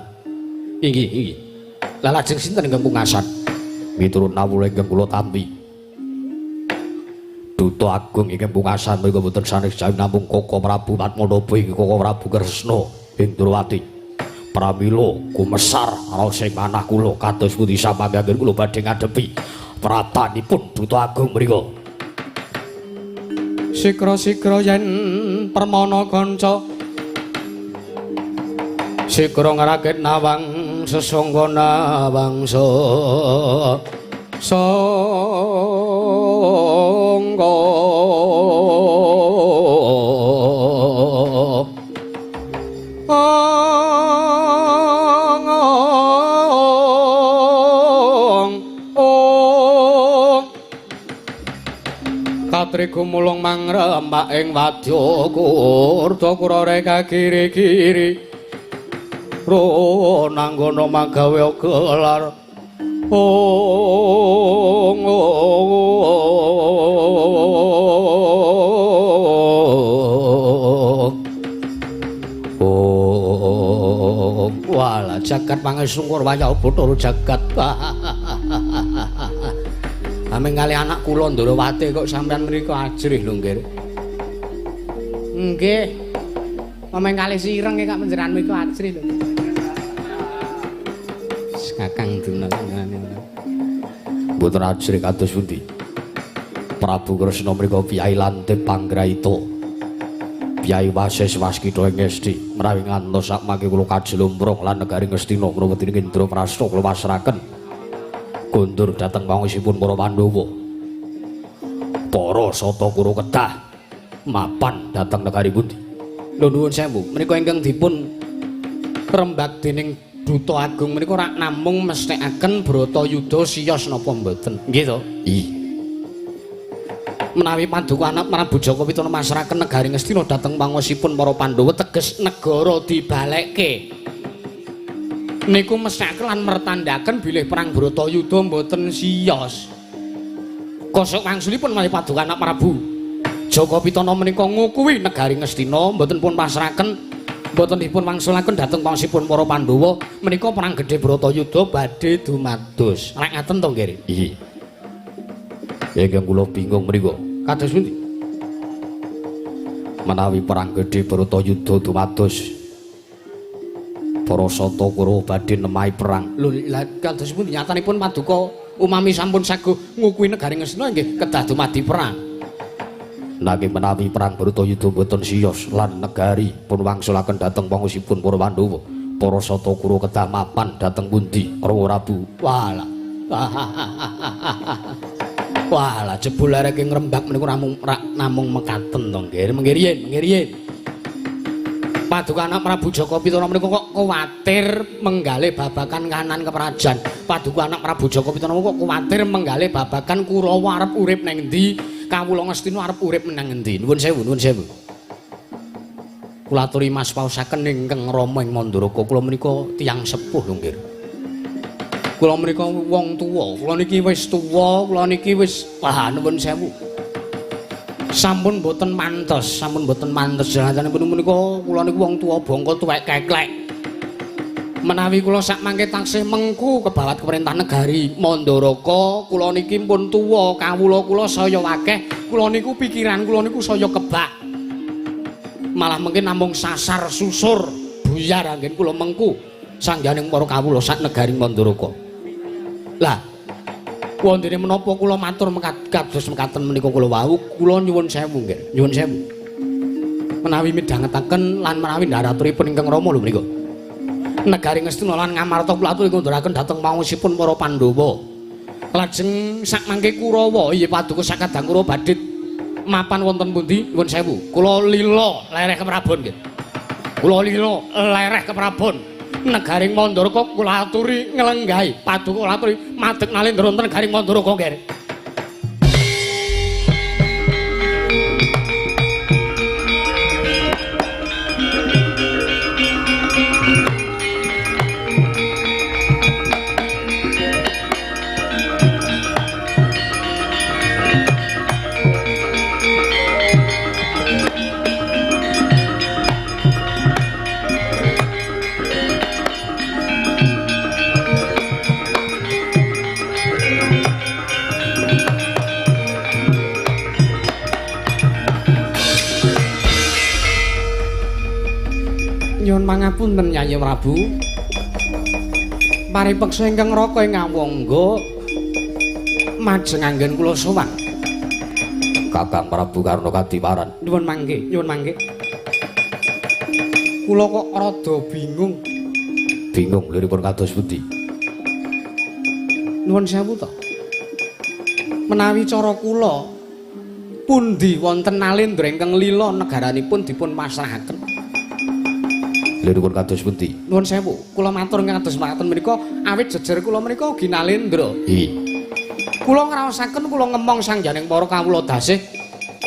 Nggih, nggih. Lah lajeng sinten ingkang pungkasan? Miturut nawula ingkang kula tampi. Duta agung ingkang pungkasan menika boten sanes jawi namung Koko Prabu Padmanaba ing Koko Prabu Kresna ing Durwati. Pramila kumesar raos ing manah kula kados pundi samangken kula badhe ngadepi pratanipun duta agung mriku. Sikra-sikra yen permana kanca sikra ngrakit nawang sesonggana bangsa sangga Katriku mulung mangrembak ing wadya kurta kurare kagiri-giri ro nanggono magawe gelar wala jagat pangesungkur waya Bathara jagat. Ameng kali anak kula Ndrawati kok sampean mriku ajrih lho nggih. Nggih. Ameng kali sireng kak panjenengan mriku ajrih lho. Kakang dunung. Mboten ajrih kados pundi. Prabu Kresna mriku Piyai Lantip Panggraita. Piyai Wasis Waskita ing Ngesti menawi ngantos sakmangke kula kajlumprong lan negari Ngastina menawi Indra Prasta kula wasrahaken kondur dhateng pangesipun para Pandhawa. Para Sata Kura kedah mapan dhateng negari pundi? Lho nuwun sewu, menika ingkang dipun rembag dening duta agung menika rak namung mesthekaken Bratayuda siyos napa mboten? Nggih to? Nggih. Menawi Paduka Anak Prabu Jaka Pitana masrahaken negari Ngastina dhateng pangesipun para Pandhawa teges negara dibalekke. Niku mesthekaken lan mertandaken bilih perang Bratayuda mboten siyos. Kosok wangsulipun menawi Paduka Anak Prabu Jaka Pitana menika ngukuhi negari Ngastina mboten pun pasrahaken mboten dipun wangsulaken dhateng pangesipun para Pandhawa menika perang gedhe Bratayuda badhe dumados. Rek ngaten to nggih? Nggih. Ingkang kula bingung mriku kados pundi? Menawi perang gedhe Bratayuda dumados para Sata Kura badhe nemahi perang. Lho kados pundi nyatanipun Paduka umami sampun saguh ngukuhi negari Ngastina nggih kedah dumadi perang. Nanging menawi perang Bratayuda boten siyos lan negari pun wangsulaken dhateng pangesipun para Pandhawa, para Sata Kura kedah mapan dhateng pundi? Rama Prabu. Walah. Walah jebul arek ngrembak menika namung mekaten to nggih. Mengiriyen. Paduka Anak Prabu Jaka Pitana menika kok kuwatir menggalih babakan kahanan kerajaan. Paduka Anak Prabu Jaka Pitana kok kuwatir menggalih babakan Kurawa arep urip ning ndi kawula Ngastina arep urip menang endi? Nuwun sewu, nuwun sewu. Kula aturi Mas paosaken ingkang Rama ing Mandaraka. Kula menika tiyang sepuh lho nggih. Kula menika wong tuwa, kula niki wis tuwa, kula niki wis nuwun sewu. Sampun boten mantes, sampun boten mantes jalanipun menika kula niku wong tuwa bangka tuwek keklek. Menawi kula sak mangke taksih mengku kebawat keperintah negari Mandaraka, kula niki pun tuwa, kawula kula saya akeh, kula niku pikiran kula niku saya kebak. Malah mungkin namung sasar susur buyar anggen kula mengku sangjaning para kawula sak negari Mandaraka. Lah, wondene menapa kula matur kados mekaten menika kula wau, kula nyuwun sewu nggih, nyuwun sewu. Menawi midhangetaken lan menawi ndaraturipun ingkang Rama lho menika. Negari Ngastina lan Ngamarta kula aturi konduraken dhateng panguwasipun para Pandhawa. Lajeng sak mangke Kurawa, inggih paduka sakadang Kurawa badhe mapan wonten pundi? Nyuwun sewu. Kula lila lereh keprabon nggih. Kula lila lereh keprabon. Negaring Mandaraka kula aturi nglenggahi paduka kula aturi madheg nalendra wonten negaring Mandaraka nggih. Nyuwun mangapunten Yayi Prabu. Paripeksa ingkang raka ing ngawangga majeng anggen kula sowan. Kakang Prabu Karna Kadiparan. Nyuwun mangke, nyuwun mangke. Kula kok rada bingung. Bingung liripun kados pundi? Nuwun sewu to. Menawi cara kula pundi wonten nalendra ingkang lila negaranipun dipun pasrahaken. Liripun kados pundi? Nuwun sewu, kula matur kados makaten menika awit jejer kula menika ugi nalendra. Kula ngraosaken kula ngemong sangjaning para kawula dasih.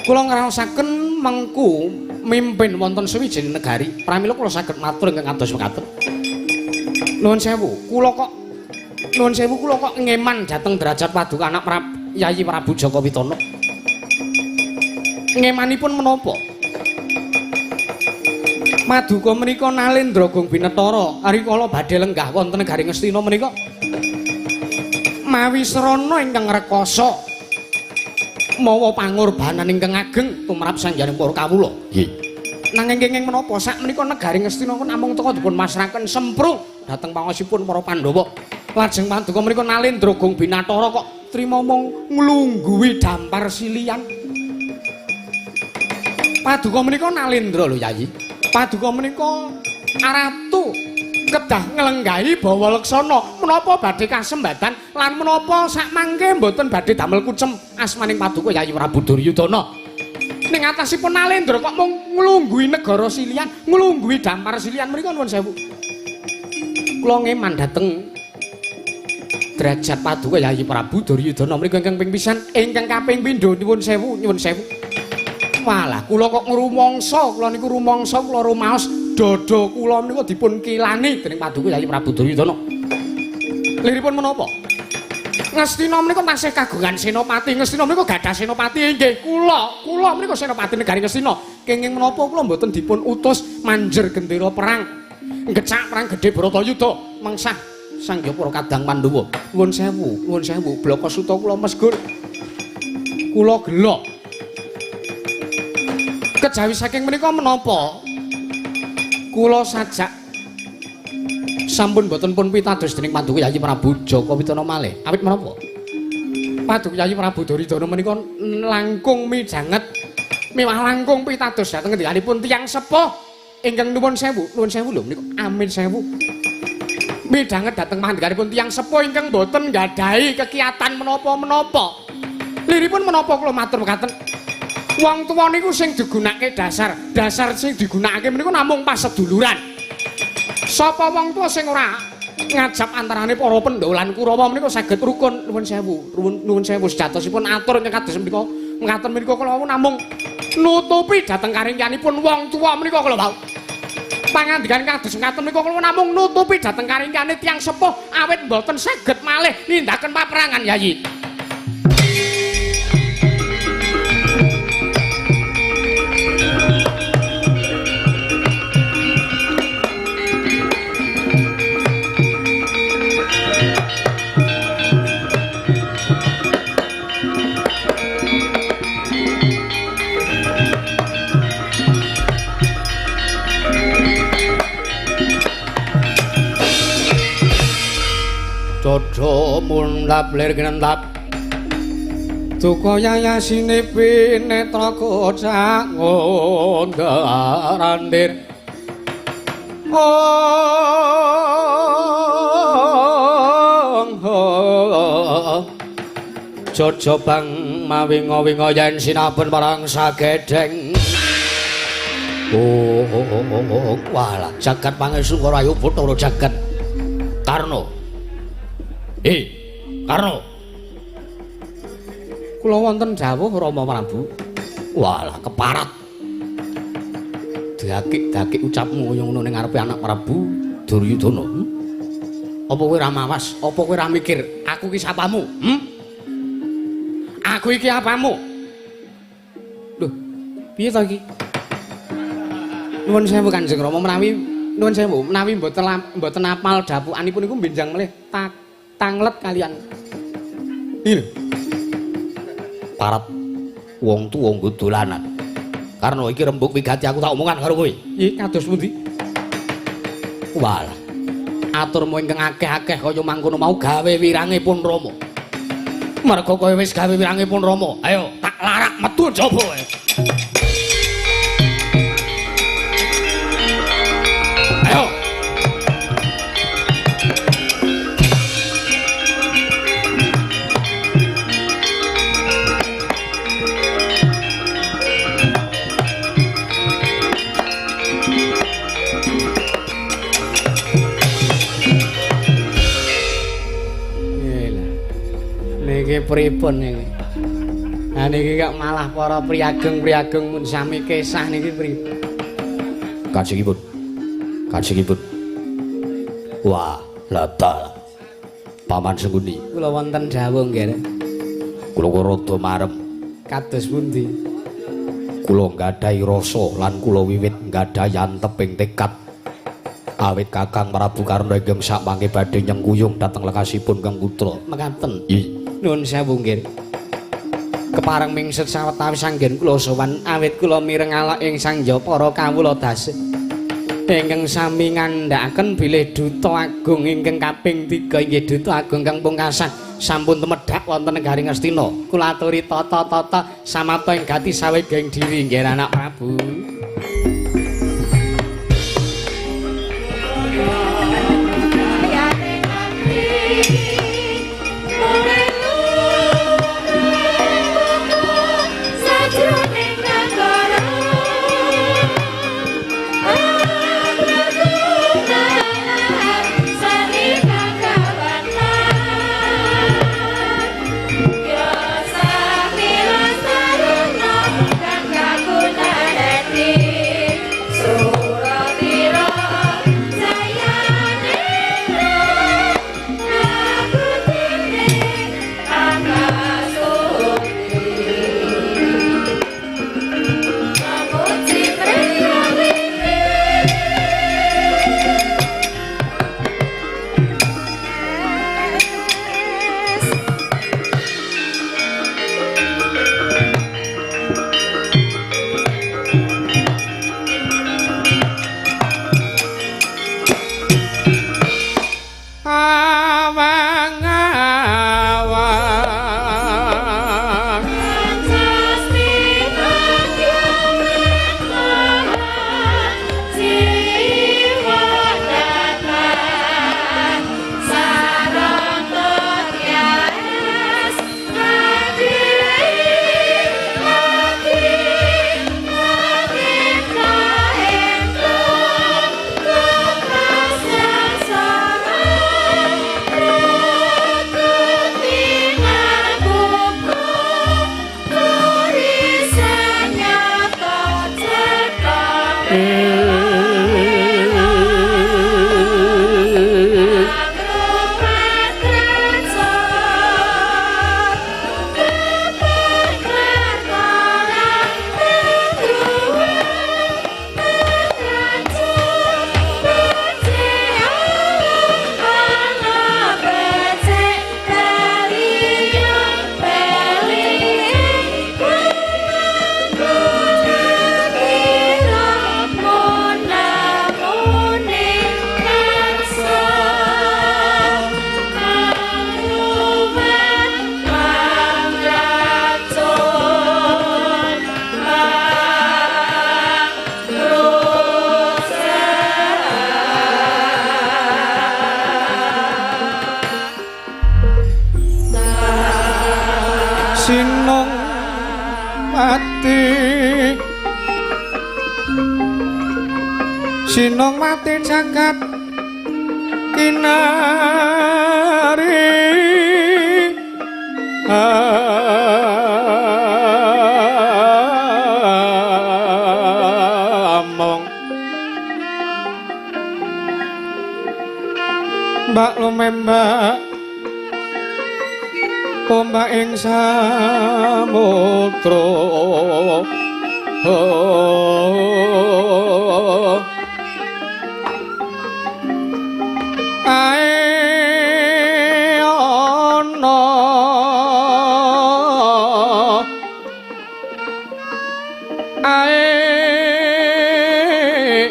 Kula ngraosaken mengku mimpin wonten sawijining negari. Pramila kula saged matur ingkang kados mekaten. Nuwun sewu, kula kok ngeman dhateng derajat paduka anak Yayi Prabu Jaka Pitana. Ngemanipun menapa? Maduka menika nalendra Gong Binetara rikala badhe lenggah wonten negari Ngastina menika mawi srana ingkang rekoso mawa pangorbanan ingkang ageng tumrap sangjaning para kawula. Nggih. Nanging kenging menapa sak menika negari Ngastina namung teka dipun masrahaken semprung dhateng pangaosipun para Pandhawa. Lajeng paduka menika nalendra Gong Binetara kok trima mong nglungguhi dampar silian. Paduka menika nalendra lho Yayi. Paduka menika aratu kedah nglenggahi bawa leksana menapa badhe kasembadan lan menapa sak mangke mboten badhe damel kucem asmaning paduka Yayi Prabu Duryudana. Ning atasipun nalendra kok mung nglungguhi negara silian, nglungguhi dampar silian menika nuwun sewu. Kula ngeman dhateng derajat paduka Yayi Prabu Duryudana menika ingkang ping pisan, ingkang kaping pindho nuwun sewu, nyuwun sewu. Walah, kula kok ngrumangsa, kula niku rumangsa, kula rumaos dada kula menika dipun kilani dening paduka Yayi Prabu Duryudana. Liripun menapa? Ngastina menika tasih kagungan senopati. Ngastina menika gadah senopati inggih. Kula menika senopati negari Ngastina. Kenging menapa kula mboten dipun utus manjer gendera perang. Ngecak perang gedhe Bratayuda mengsah Sangyapura Kadang Pandhawa. Nuwun sewu, Blaka Suta kula mesgur. Kula gelok. Kejawi saking menika menapa? Kula sajak sampun boten pun pitados dening paduka Yayi Prabu Jaka Pitana malih. Awit menapa? Paduka Yayi Prabu Duryudana menika langkung mijanget miwah langkung pitados dhateng ngendikanipun tiyang sepuh ingkang nuwun sewu lho menika amin sewu. Midhanget dhateng panjenenganipun tiyang sepuh ingkang boten nggadahi kekiyatan menapa-menapa. Liripun menapa kula matur mekaten? Wong tuwa niku sing digunakake dasar sing digunakake menika namung paseduluran. Sapa wong tuwa sing ora ngajap antarane para Pandhawa lan Kurawa menika saged rukun nuwun sewu sejatosipun atur ingkang kados menika Ngaten menika kula namung nutupi dhateng karingyanipun wong tuwa menika kula wau. Pangandikan kados ngaten menika kula namung nutupi dhateng karingyane tiyang sepuh awit mboten saged malih nindaken paperangan Yayi. Dodo mundap lir kinentap Duka yayasine pinetra kocak ngondarandir Jojo bang mawingo-wingo yen sinaben parang sagedeng walah jagat pangesungkur ayu Bathara jagat Karna Karna kula wonten dawuh Rama Prabu walah keparat dakik-dakik ucapmu kaya ngono ning ngarepe anak Prabu Duryudana apa kowe ra mawas apa kowe ra mikir aku ki sapamu aku iki apamu lho piye to iki nuwun sewu Kanjeng Rama menawi nuwun sewu menawi mboten apal dapukanipun iku benjang melih tanglet kalian ini parat wong tuwa nggo dolanan karena iki rembug wigati aku tak omongan karo kowe iki kados pundi walah aturmu ingkang akeh-akeh kaya mangkono mau gawe wirangipun Rama merga kowe wis gawe wirangipun Rama ayo tak larak metu jaba ayo niki pripun niki ha niki kok malah para priageng-priageng mun sami kesah niki pripun kajengipun wah latal paman Sengkuni kula wonten dawuh nggih kula rada marem kados pundi kula nggadahi rasa lan kula wiwit nggadahi anteping tekad awit Kakang Prabu Karna ingkang sak mangke badhe nyengkuyung dhateng lekasipun Kang Putra mekaten nuwun sewu nggih kepareng mingset sawetawis anggen kula sowan awit kula mireng ala ing Sang Jaya para kawula dasih ingkang sami ngandhakaken bilih Duta Agung ingkang kaping 3 inggih Duta Agung kang pungkasan sampun tumedhak wonten negaring Astina kula aturi tata-tata samata ing gati sawegeng diri nggih anak Prabu Yo sakira saruna kang kaguna dadi sinong mati jagat kinari among mbak lumembak ombak ing samudra ae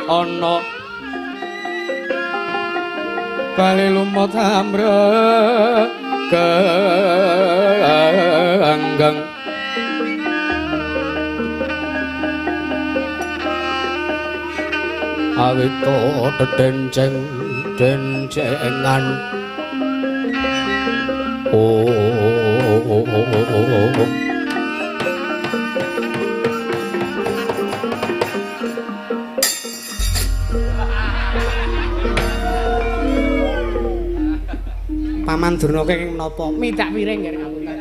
ana bali lumut amreganggang awito denceng dencengan Paman Durna kenging menapa midak piring nggih ngapunten.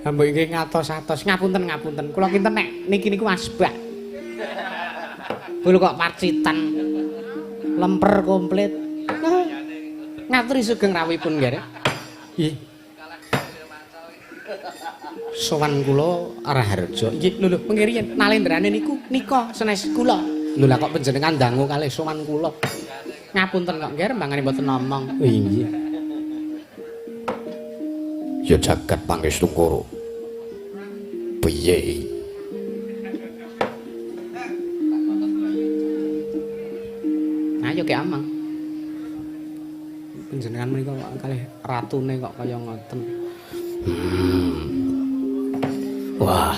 Mbok nggih ngatos-atos ngapunten kula kinten nek niki niku asbak. Kula kok pacitan lemper komplit. Ngaturi sugeng rawuhipun nggih. Nggih. Sowan kula Raharja. Nggih lho pengirian nalendrane niku nika senes kula. Lho lah kok panjenengan dangu kalih sowan kula. Ngapunten kok nggih rembangane mboten omong. Inggih. Ya jagat pangestu karo. Piye? Ayo ke amang. Panjenengan menika kalih ratune kok kaya ngoten. Wah.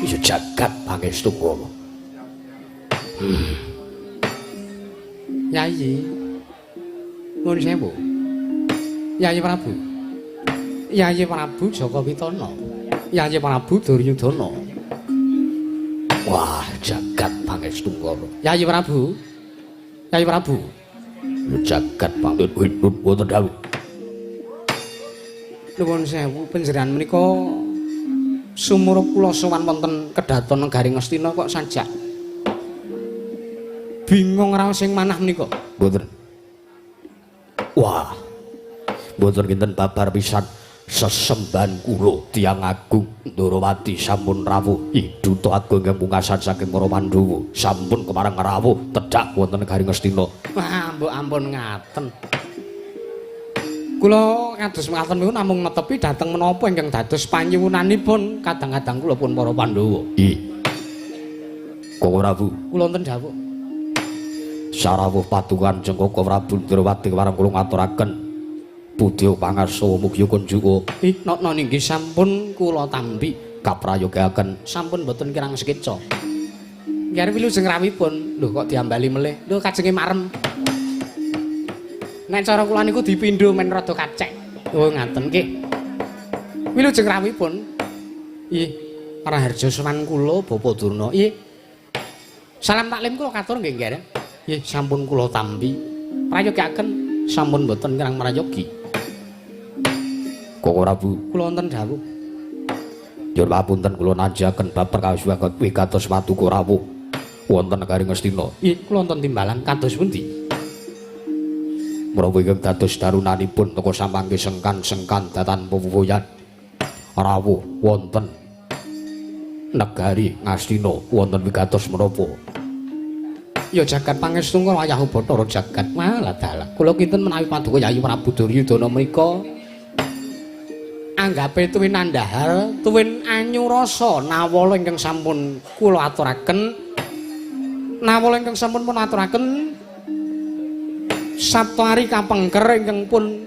Ya jagat pangestu karo. Yayi nuwun sewu Yayi Prabu Yayi Prabu Jaka Pitana Yayi Prabu Duryudana wah jagat pangestu kala Yayi Prabu jagat pangestu wonten dawuh nuwun sewu panjenengan menika sumur kula sowan wonten kedaton Negaring Ngastina kok sajak bingung raos sing manah menika. Mboten. Wah. Mboten kinten babar pisan sesembahan kula tiyang agung Ndarawati sampun rawuh Iduta agung ing pungkasan saking para Pandhawa sampun kemarang rawuh tedhak wonten Negaring Ngastina. Wah, mbok ampun ngaten. Kula kados mekaten niku namung netepi dhateng menapa ingkang dados panyuwunanipun kadang-kadang kula pun para Pandhawa. Nggih. Kok ora Bu? Kula wonten dawuh. Sarawuh patungan Jengkaka Prabu Ndrawati warang kula ngaturaken budya pangarsa mugi kunjuga. Nokna nggih sampun kula tampi kaprayogaken sampun boten kirang sekeca. Nggih wilujeng rawuhipun lho kok diambali melih. Lho kajenge marem. Nek cara kula niku dipindho men rada kacek. Oh ngaten nggih. Wilujeng rawuhipun. Nggih. Raharja sowan kula Bapak Durna. Nggih. Salam taklim kula katur nggih nggih. Nggih sampun kula tampi. Prayogaken sampun boten kirang marayogi. Kok ora Bu? Kula wonten dawuh. Nyuwun papunten kula najaken bab perkawis wigatos Paduka rawuh wonten Negaring Ngastina. Nggih kula wonten timbalan kados pundi? Menawi ingkang dados darunanipun teka sampangke sengkan datan pupuyan rawuh wonten Negari Ngastina wonten wigatos menapa? Ya jagat pangestu wayah Bathara jagat malah dalah. Kula kinten menawi Paduka Yayi Prabu Duryudana menika anggape tuwin andhahar, tuwin anyurasa nawala ingkang sampun kula aturaken. Nawala ingkang sampun pun aturaken Saptari kapengker ingkang pun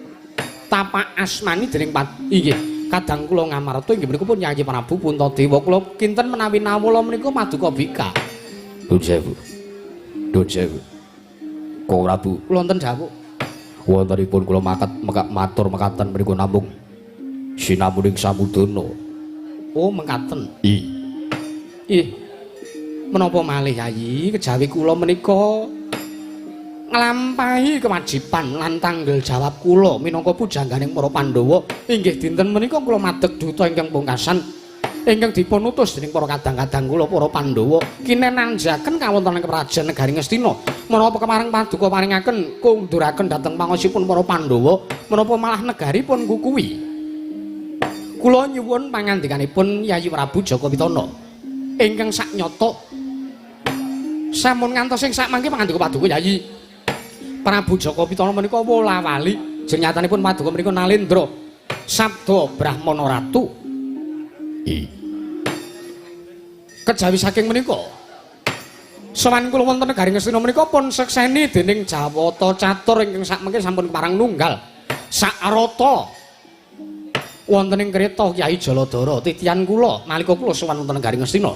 tapak asmani dening inggih kadang kula ngamarta inggih menika pun Yayi Prabu Puntadewa. Kula kinten menawi nawala menika Paduka Bika. Nuwun sewu. Nuwun sewu. Kang Prabu, kula wonten dawuh. Wontenipun kula matur mekaten menika namung sinamuning samudana. Oh, mekaten. Ih. Menapa malih Yayi kejawi kula menika nglampahi kewajiban lan tanggung jawab kula minangka pujangganing para Pandhawa inggih dinten menika kula madeg duta ingkang pungkasan ingkang dipun utus dening para kadang-kadang kula para Pandhawa kinenanjaken kawontenan kerajaan negari Ngastina menapa kemareng paduka paringaken kunduraken dhateng pangosipun para Pandhawa menapa malah negaripun kukuwi kula nyuwun pangandikanipun Yayi Prabu Jaka Pitana ingkang saknyata sampun ngantos ing sakmangke pangandika paduka Yayi Prabu Jaka Pitana menika wola-wali jeneng nyatanipun paduka menika Nalendra Sabda Brahmana Ratu. Kejawi saking menika sawan kula wonten negari Ngastina menika pun sekseni dening Jawata Catur ingkang sakmengke sampun parang nunggal sakrata wonten ing kreta Kyai Jaladara titian kula nalika kula sawan wonten negari Ngastina.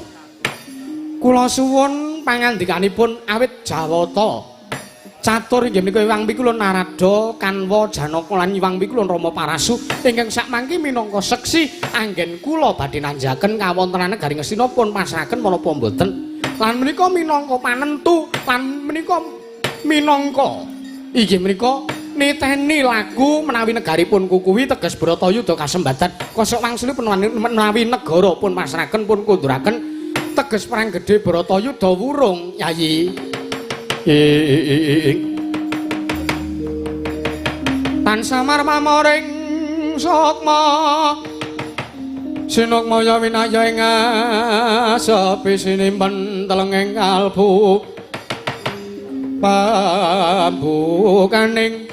Kula suwun pangandikanipun awit Jawata Catur inggih menika Iwang Pikula Narada Kanwa Janaka lan Iwang Pikula Rama Parasu ingkang sakmangke minangka seksi anggen kula badhe nanjaken kawontenan negari Ngastina pun pasrahaken menapa mboten lan menika minangka panentu lan menika minangka inggih menika niteni lagu menawi negaripun kukuwi teges Bratayuda kasembatan kosok wangsuli menawi negara pun pasrahaken pun kunduraken teges perang gedhe Bratayuda wurung Yayi tan samar pamoring sukma sinukmaya winaya ing asepi sinimpen telenging kalbu pambukaning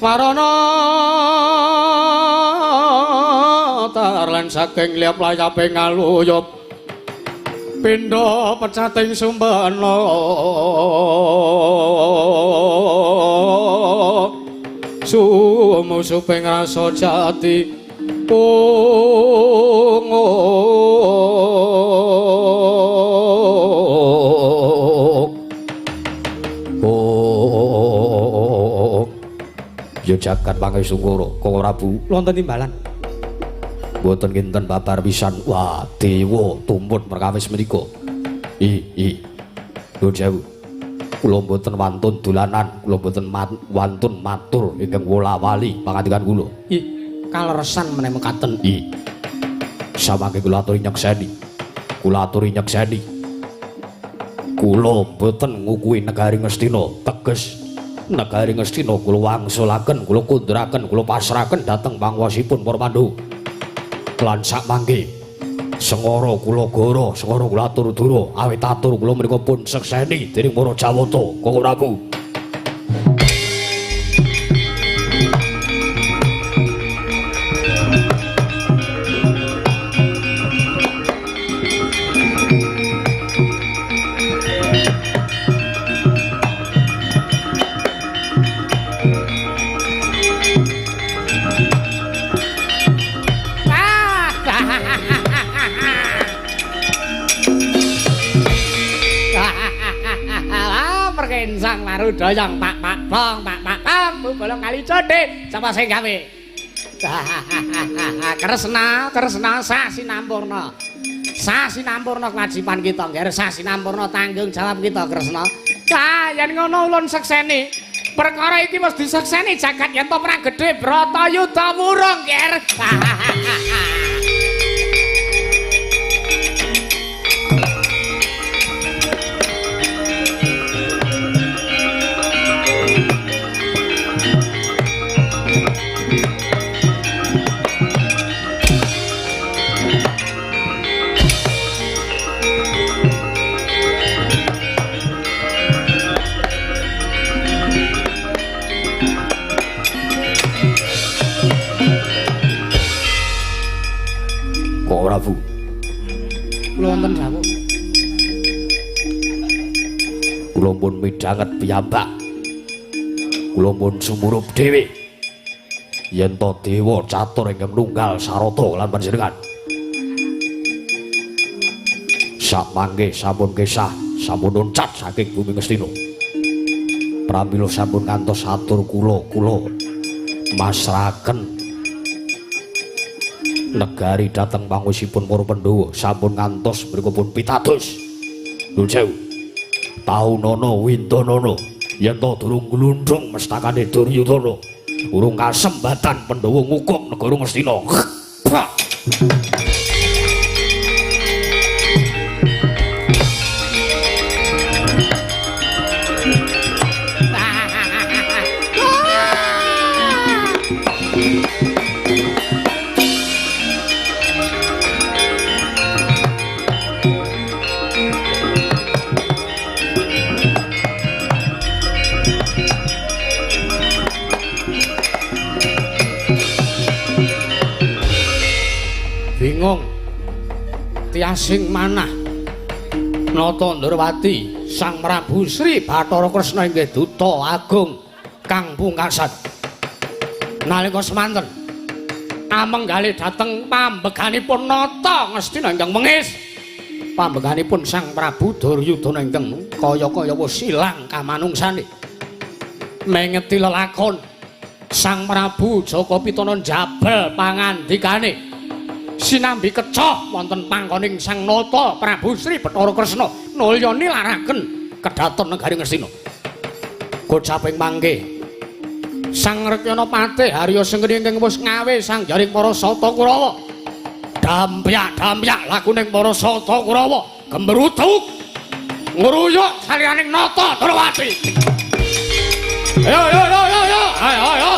warana tar lan saking liap layaping ngaluyup pindha pecating sumbana sumusuping rasa jati ya jagat pangesungkara Kang Prabu wonten timbalan boten kinten babar pisan wah dewa tumpun perkawis menika Nuwun sewu kula boten wantun dolanan kula boten wantun matur ingkang wola-wali pangandikan kula kaleresan meneh mekaten samangke kula aturi nyekseni kula boten ngukuhi negari Ngastina teges negari Ngastina kula wangsulaken kula kunduraken kula pasrahaken dhateng pangwasipun para Pandhawa lan sakmangke sengara kula goro sengara kula atur dura awit atur kula menika pun sekseni dening para Jawata Kang Prabu Dayang pak bolong kali conde sapa sing gawe kresna sasinampurna kewajiban kita ngger sasinampurna tanggung jawab kita kresna yen ngono ulun sekseni perkara iki wis disekseni jagat yen to perang gedhe Bratayuda wurung ngger Prabu kula wonten dawuh kula pun midhanget piyambak kula pun sumurup dhewe yen to dewa catur ingkang nunggal sarata lan panjenengan samangke sampun kesah sampun uncat saking bumi Ngastina pramila sampun ngantos atur kula masrahaken negari dhateng pangusipun para Pandhawa sampun ngantos menika pun pitados Lho Jaw. Taunana Windanana yen to durung glundhung mestakane Duryudana urung kasembatan Pandhawa ngukum negara Ngastina. Bingung tiasing manah Nata Ndrawati Sang Prabu Sri Bathara Kresna inggih duta agung kang pungkasan nalika semanten amenggalih dhateng pambeganipun Nata Ngastina ingkang mengis pambeganipun Sang Prabu Duryudana ingkang kaya-kaya wis ilang kamanungsane mengeti lelakon Sang Prabu Jaka Pitana njabel pangandikane sinambi kecoh wonten panggoning Sang Nata Prabu Sri Bathara Kresna nulya nilaraken kedhaton negari Ngastina. Kocaping mangke Sang Rekyana Patih Harya Senggeni ingkang wis ngawe sang jaring para Sata Kurawa. Dampyak-dampyak lakuning para Sata Kurawa gembruduk ngruyuk saliyaning Nata Ndrawati. Ayo.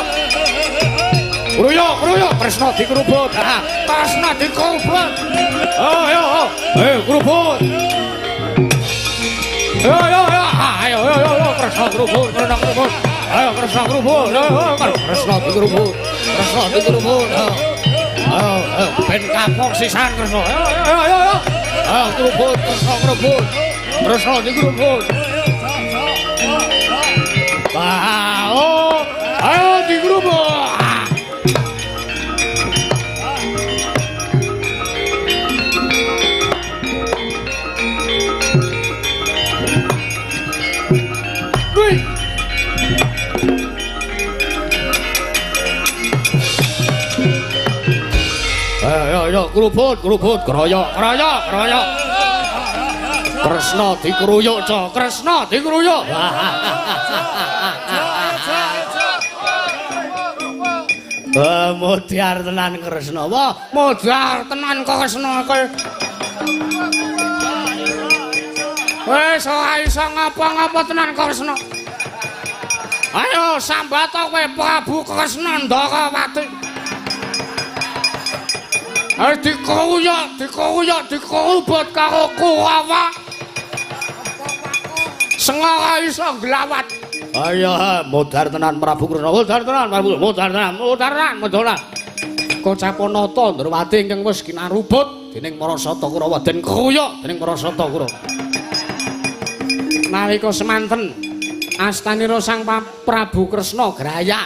Kruyuk, Kresna dikerubut. Kresna dikerubut. Ayo. Kerubut. Ayo, Kresna kerubut. Ayo, Kresna kerubut. Kresna dikerubut. Ayo, ben kapok sisan Kresna. Ayo. Kerubut, Kresna kerubut. Kresna dikerubut. Ayo dikerubut. Ayo, kerubut, keroyok. Kresna dikeruyuk, Cok. Kresna dikeruyuk. Modar tenan Kresna. Wah, modar tenan Kresna kowe. Wis ora iso ngapa-ngapa tenan Kresna. Ayo sambata kowe Prabu Kresna Ndakawati. Ayo dikerubut karo Kurawa. Sengara iso glawat. Ayo modar tenan Prabu Kresna, modar tenan. Kocapon Nata Ndrawati ingkang wis kinarubut dening para Sata Kurawa den keruyuk dening para Sata Kurawa. Nalika semanten astanira Sang Prabu Kresna graya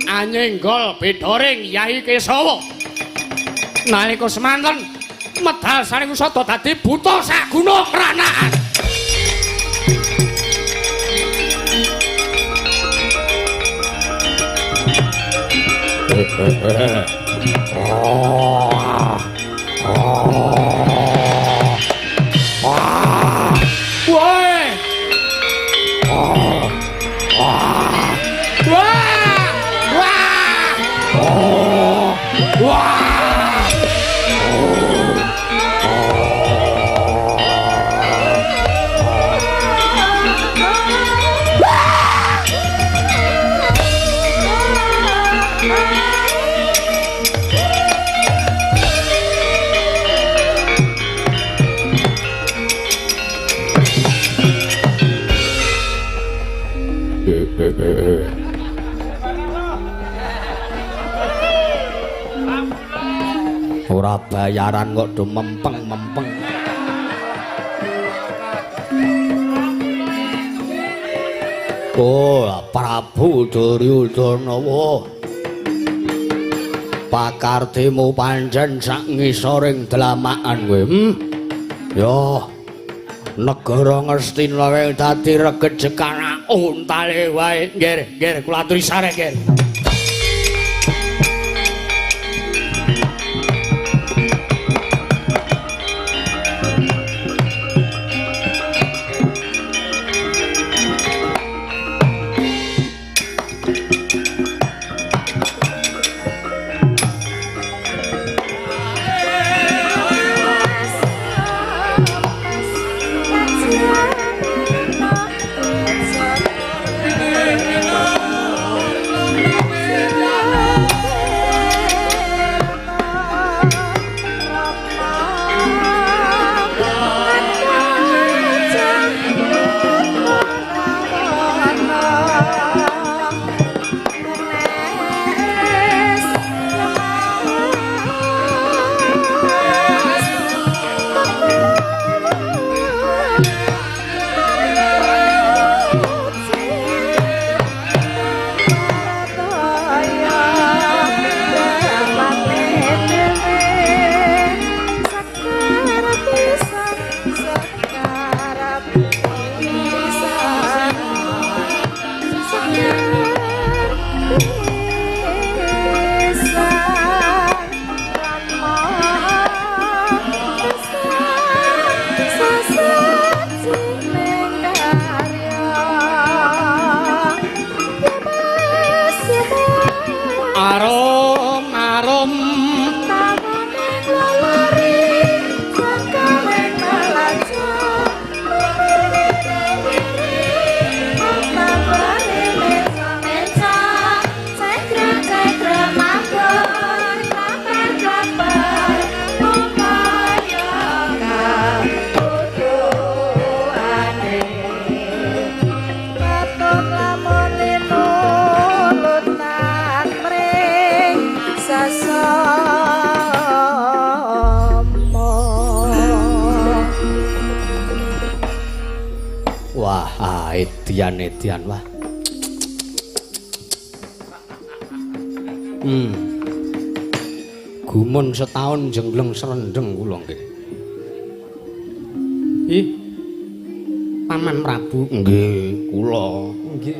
anyenggol bedoring Yai Kesawa. Nalika semanten medal saring usada dadi buta saguna kranakan. Ora bayaran kok do mempeng. Oh, Prabu Duryudana pakartimu pancen sak ngisoring dlamakan kowe. Yo negara Ngastina wae dadi regejekan untale wae. Nggih, kula aturi sareng nggih. Arom arom wah edian wah. Gumun setahun jengleng serendeng kula nggih. Ih. Paman Prabu nggih, kula nggih.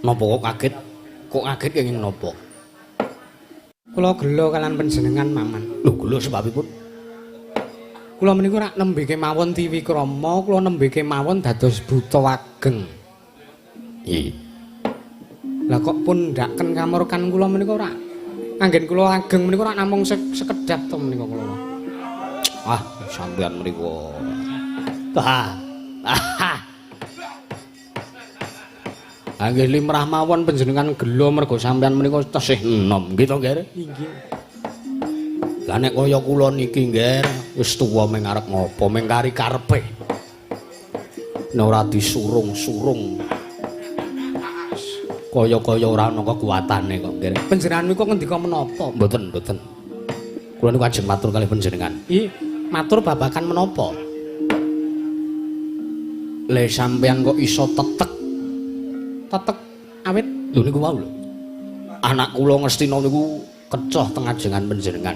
Napa kok kaget? Kok kaget kenging napa? Kula gelo kalian panjenengan Maman. Lho gelo sebabipun? Kula menika rak nembe kemawon Tiwikrama, kula nembe kemawon dados buta ageng. Nggih. Lah kok pun ndaken kamurkan kula menika ora. Anggen kula ageng menika rak namung sekedap to menika kula. Ah, sampeyan menika. Tah. Anggen limrah mawon panjenengan gelo mergo sampeyan menika tesih enom nggih to, Nger? Nggih. Lah nek kaya kula niki, Nger, wis tuwa ming arep ngopo, ming kari karepe. Nek ora disurung-surung. Kaya-kaya ora ana kekuatane kok, Nger. Panjenengan niku ngendika menapa? Mboten, mboten. Kula niku ajeng matur kalih panjenengan. Ih, matur babakan menapa? Le sampeyan kok iso tetek awit lho niku wau lho. Anak kula Ngastina niku kecoh teng ajengan panjenengan.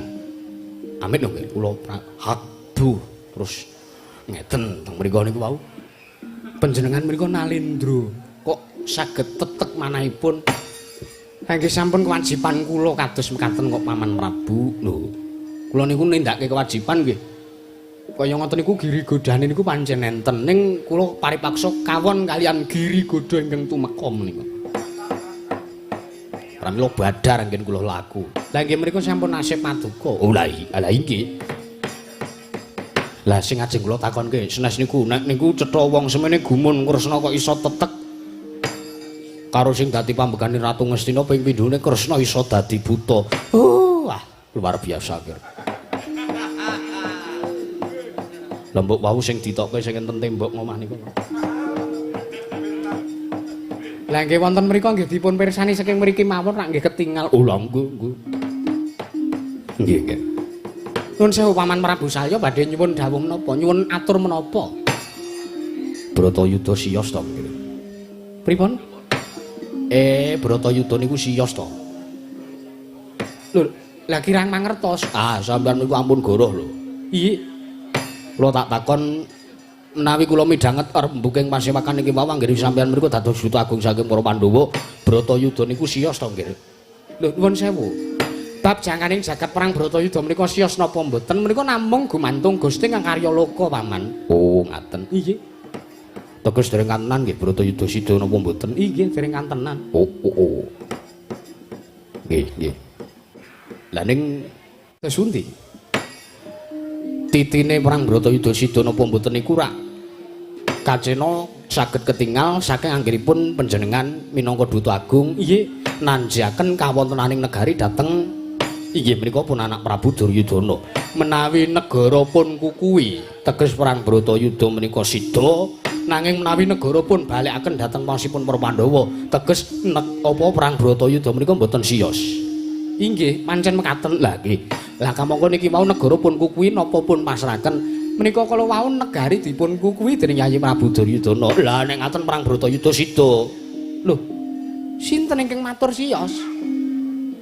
Amit lho nggih kula habu terus ngeten teng mriku niku wau. Panjenengan mriku nalindra kok saged tetek manahipun. Nggih sampun kewajiban kula kados mekaten kok Paman Prabu. Lho. Kula niku nindakake kewajiban nggih. Kaya ngoten niku giri godane niku pancen enten ning kula paripaksa kawon kalian giri goda ingkang tumeka menika. Pramila badar anggen kula laku. Lah nggih mriku sampun nasib paduka. Oh lah iki. Lah sing ajeng kula takonke senes niku nek niku cetha wong semene gumun Kresna kok iso tetek karo sing dadi pambekane Ratu Ngastina ping pindhone Kresna iso dadi buta. Wah, luar biasa kira. Lembuk wau sing ditokke sing enten tembok ngomah niku. Lah nggih wonten mriku nggih dipun pirsani saking mriki mawon rak nggih ketingal. Oh lha nggih. Nggih nggih. Nuwun sewu Paman Prabu Salya badhe nyuwun dawuh menapa? Nyuwun atur menapa? Bratayuda siyos to nggih. Pripun? Bratayuda niku siyos to. Lho, lah kirang mangertos. Ah, sampeyan niku ampun goroh lho. Iya. Kula tak takon menawi kula midhanget rembuking pasewakan niki wau anggere sampeyan mriku dados duta agung saking para Pandhawa, Bratayuda niku siyos to nggih. Lho nuwun sewu. Bab janganing jagat perang Bratayuda menika siyos napa mboten menika namung gumantung Gusti kang karya loka Paman. Oh, ngaten. Nggih. Teges dereng kantenan nggih Bratayuda sida napa mboten? Nggih, dereng kantenan. Oh. Nggih, nggih. Lah ning sesundi titine perang Bratayuda sida napa mboten niku rak kacena saged ketingal saking anggenipun panjenengan minangka duta agung nggih nanjaken kawontenaning negari dhateng inggih menika pun anak Prabu Duryudana menawi negara pun kukuwi teges perang Bratayuda menika sida nanging menawi negara pun balekaken dhateng pangsipun para Pandhawa teges apa perang Bratayuda menika mboten siyos. Inggih, pancen mekaten. Lah nggih. Lah kamangka niki mau negara pun kukuwi napa pun pasrahaken Menika kala wau negari dipun kukuwi dening Yayi Prabu Duryudana. Lah nek ngaten perang Bratayuda sida. Lho, sinten ingkang matur siyos?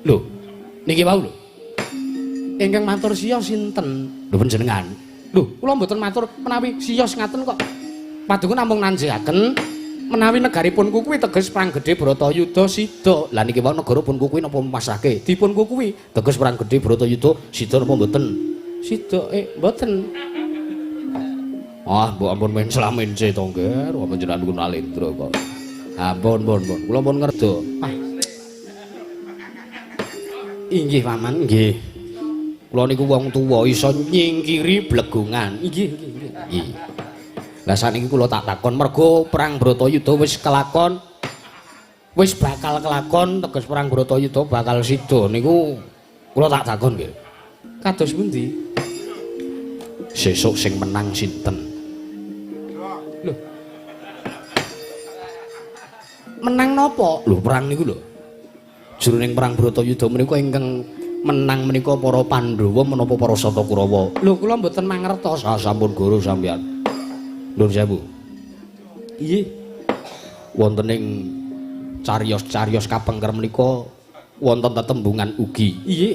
Lho, niki wau lho. Ingkang matur siyos sinten? Lho panjenengan. Lho, kula mboten matur menawi siyos ngaten kok. Paduka namung nanjeaken menawi negaripun kukuwi teges perang gedhe Bratayuda sida. Lah niki wau negara pun kukuwi napa masake? Dipun kukuwi teges perang gedhe Bratayuda sida napa mboten? Sida mboten. Ah, mbok ampun men slamince to, Nger. Apa jenengan niku nalendra kok. Ampun, pun. Kula pun ngerdo. Ah. Inggih, Paman, nggih. Kula niku wong tuwa iso nyingkiri blegungan. Inggih. Lah saniki kula tak takon mergo perang Bratayuda wis kelakon. Wis bakal kelakon teges perang Bratayuda bakal sida niku kula tak takon nggih. Kados pundi? Sesuk sing menang sinten? Lho. Menang napa? Lho perang niku lho. Jroning perang Bratayuda menika ingkang menang menika para Pandhawa menapa para Satakurawa. Lho kula mboten mangertos sampun guru sampeyan. Nuwun sewu. Iye. Wonten ing cariyos-cariyos kapengker menika wonten tetembungan ugi. Iye.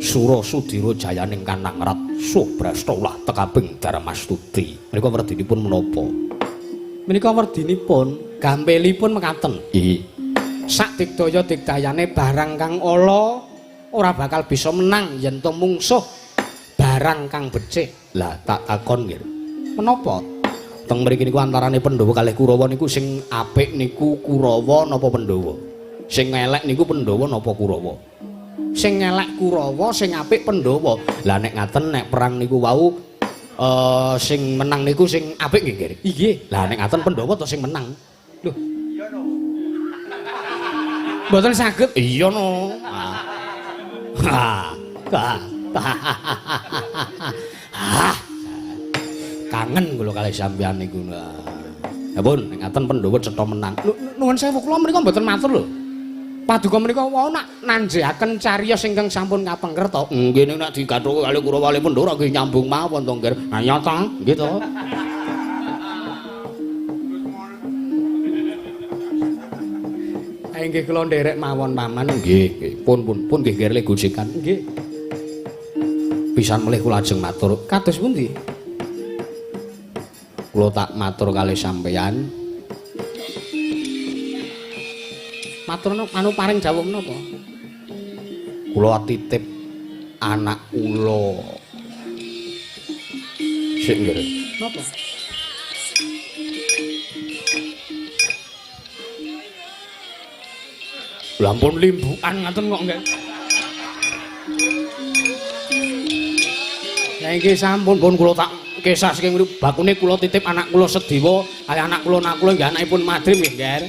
Sura Sudira jayaning Kanangrat Subrastolah tekabing Darmastuti. Menika werdinipun menapa? Menika werdinipun gampelipun mekaten. Nggih. Sak digdaya digdayane barang kang ala ora bakal bisa menang yen to mungsuh barang kang becik. Lah tak takon nggih. Menapa? Teng mriki niku antarane Pandhawa kalih Kurawa niku sing apik niku Kurawa napa Pandhawa? Sing elek niku Pandhawa napa Kurawa? Sing elek Kurawa, sing apik Pandhawa. Lah nek ngaten nek perang niku wau sing menang niku sing apik nggih, Nggih. Nggih. Lah nek ngaten Pandhawa to sing menang. Lho. Iya no. Mboten saged. Iya no. Kangen kula kalih sampeyan niku. Ya pun nek ngaten Pandhawa cetha menang. Nuwun sewu kula mriku mboten matur lho. Paduka menika wau nak nanjeaken cariyos ingkang sampun kapengker to. Nggih nek digathuke kalih Kurawa Pandhawa nggih nyambung mawon to, Nggih. Ha nyata, nggih to. Nggih kula nderek mawon Paman. Nggih, pun nggih nggih gojekan. Nggih. Pisan melih kula ajeng matur. Kados pundi? Kula tak matur kalih sampeyan. Matur anu paring dawuh menapa? Kula titip anak kula. Sik nggih. Napa? Lha ampun limbukan ngaten kok nggih. Lah nggih sampun pun kula tak kesah saking bakune kula titip anak kula Sediwa, kaya anak kula nggih anakipun Madrim nggih, Nger.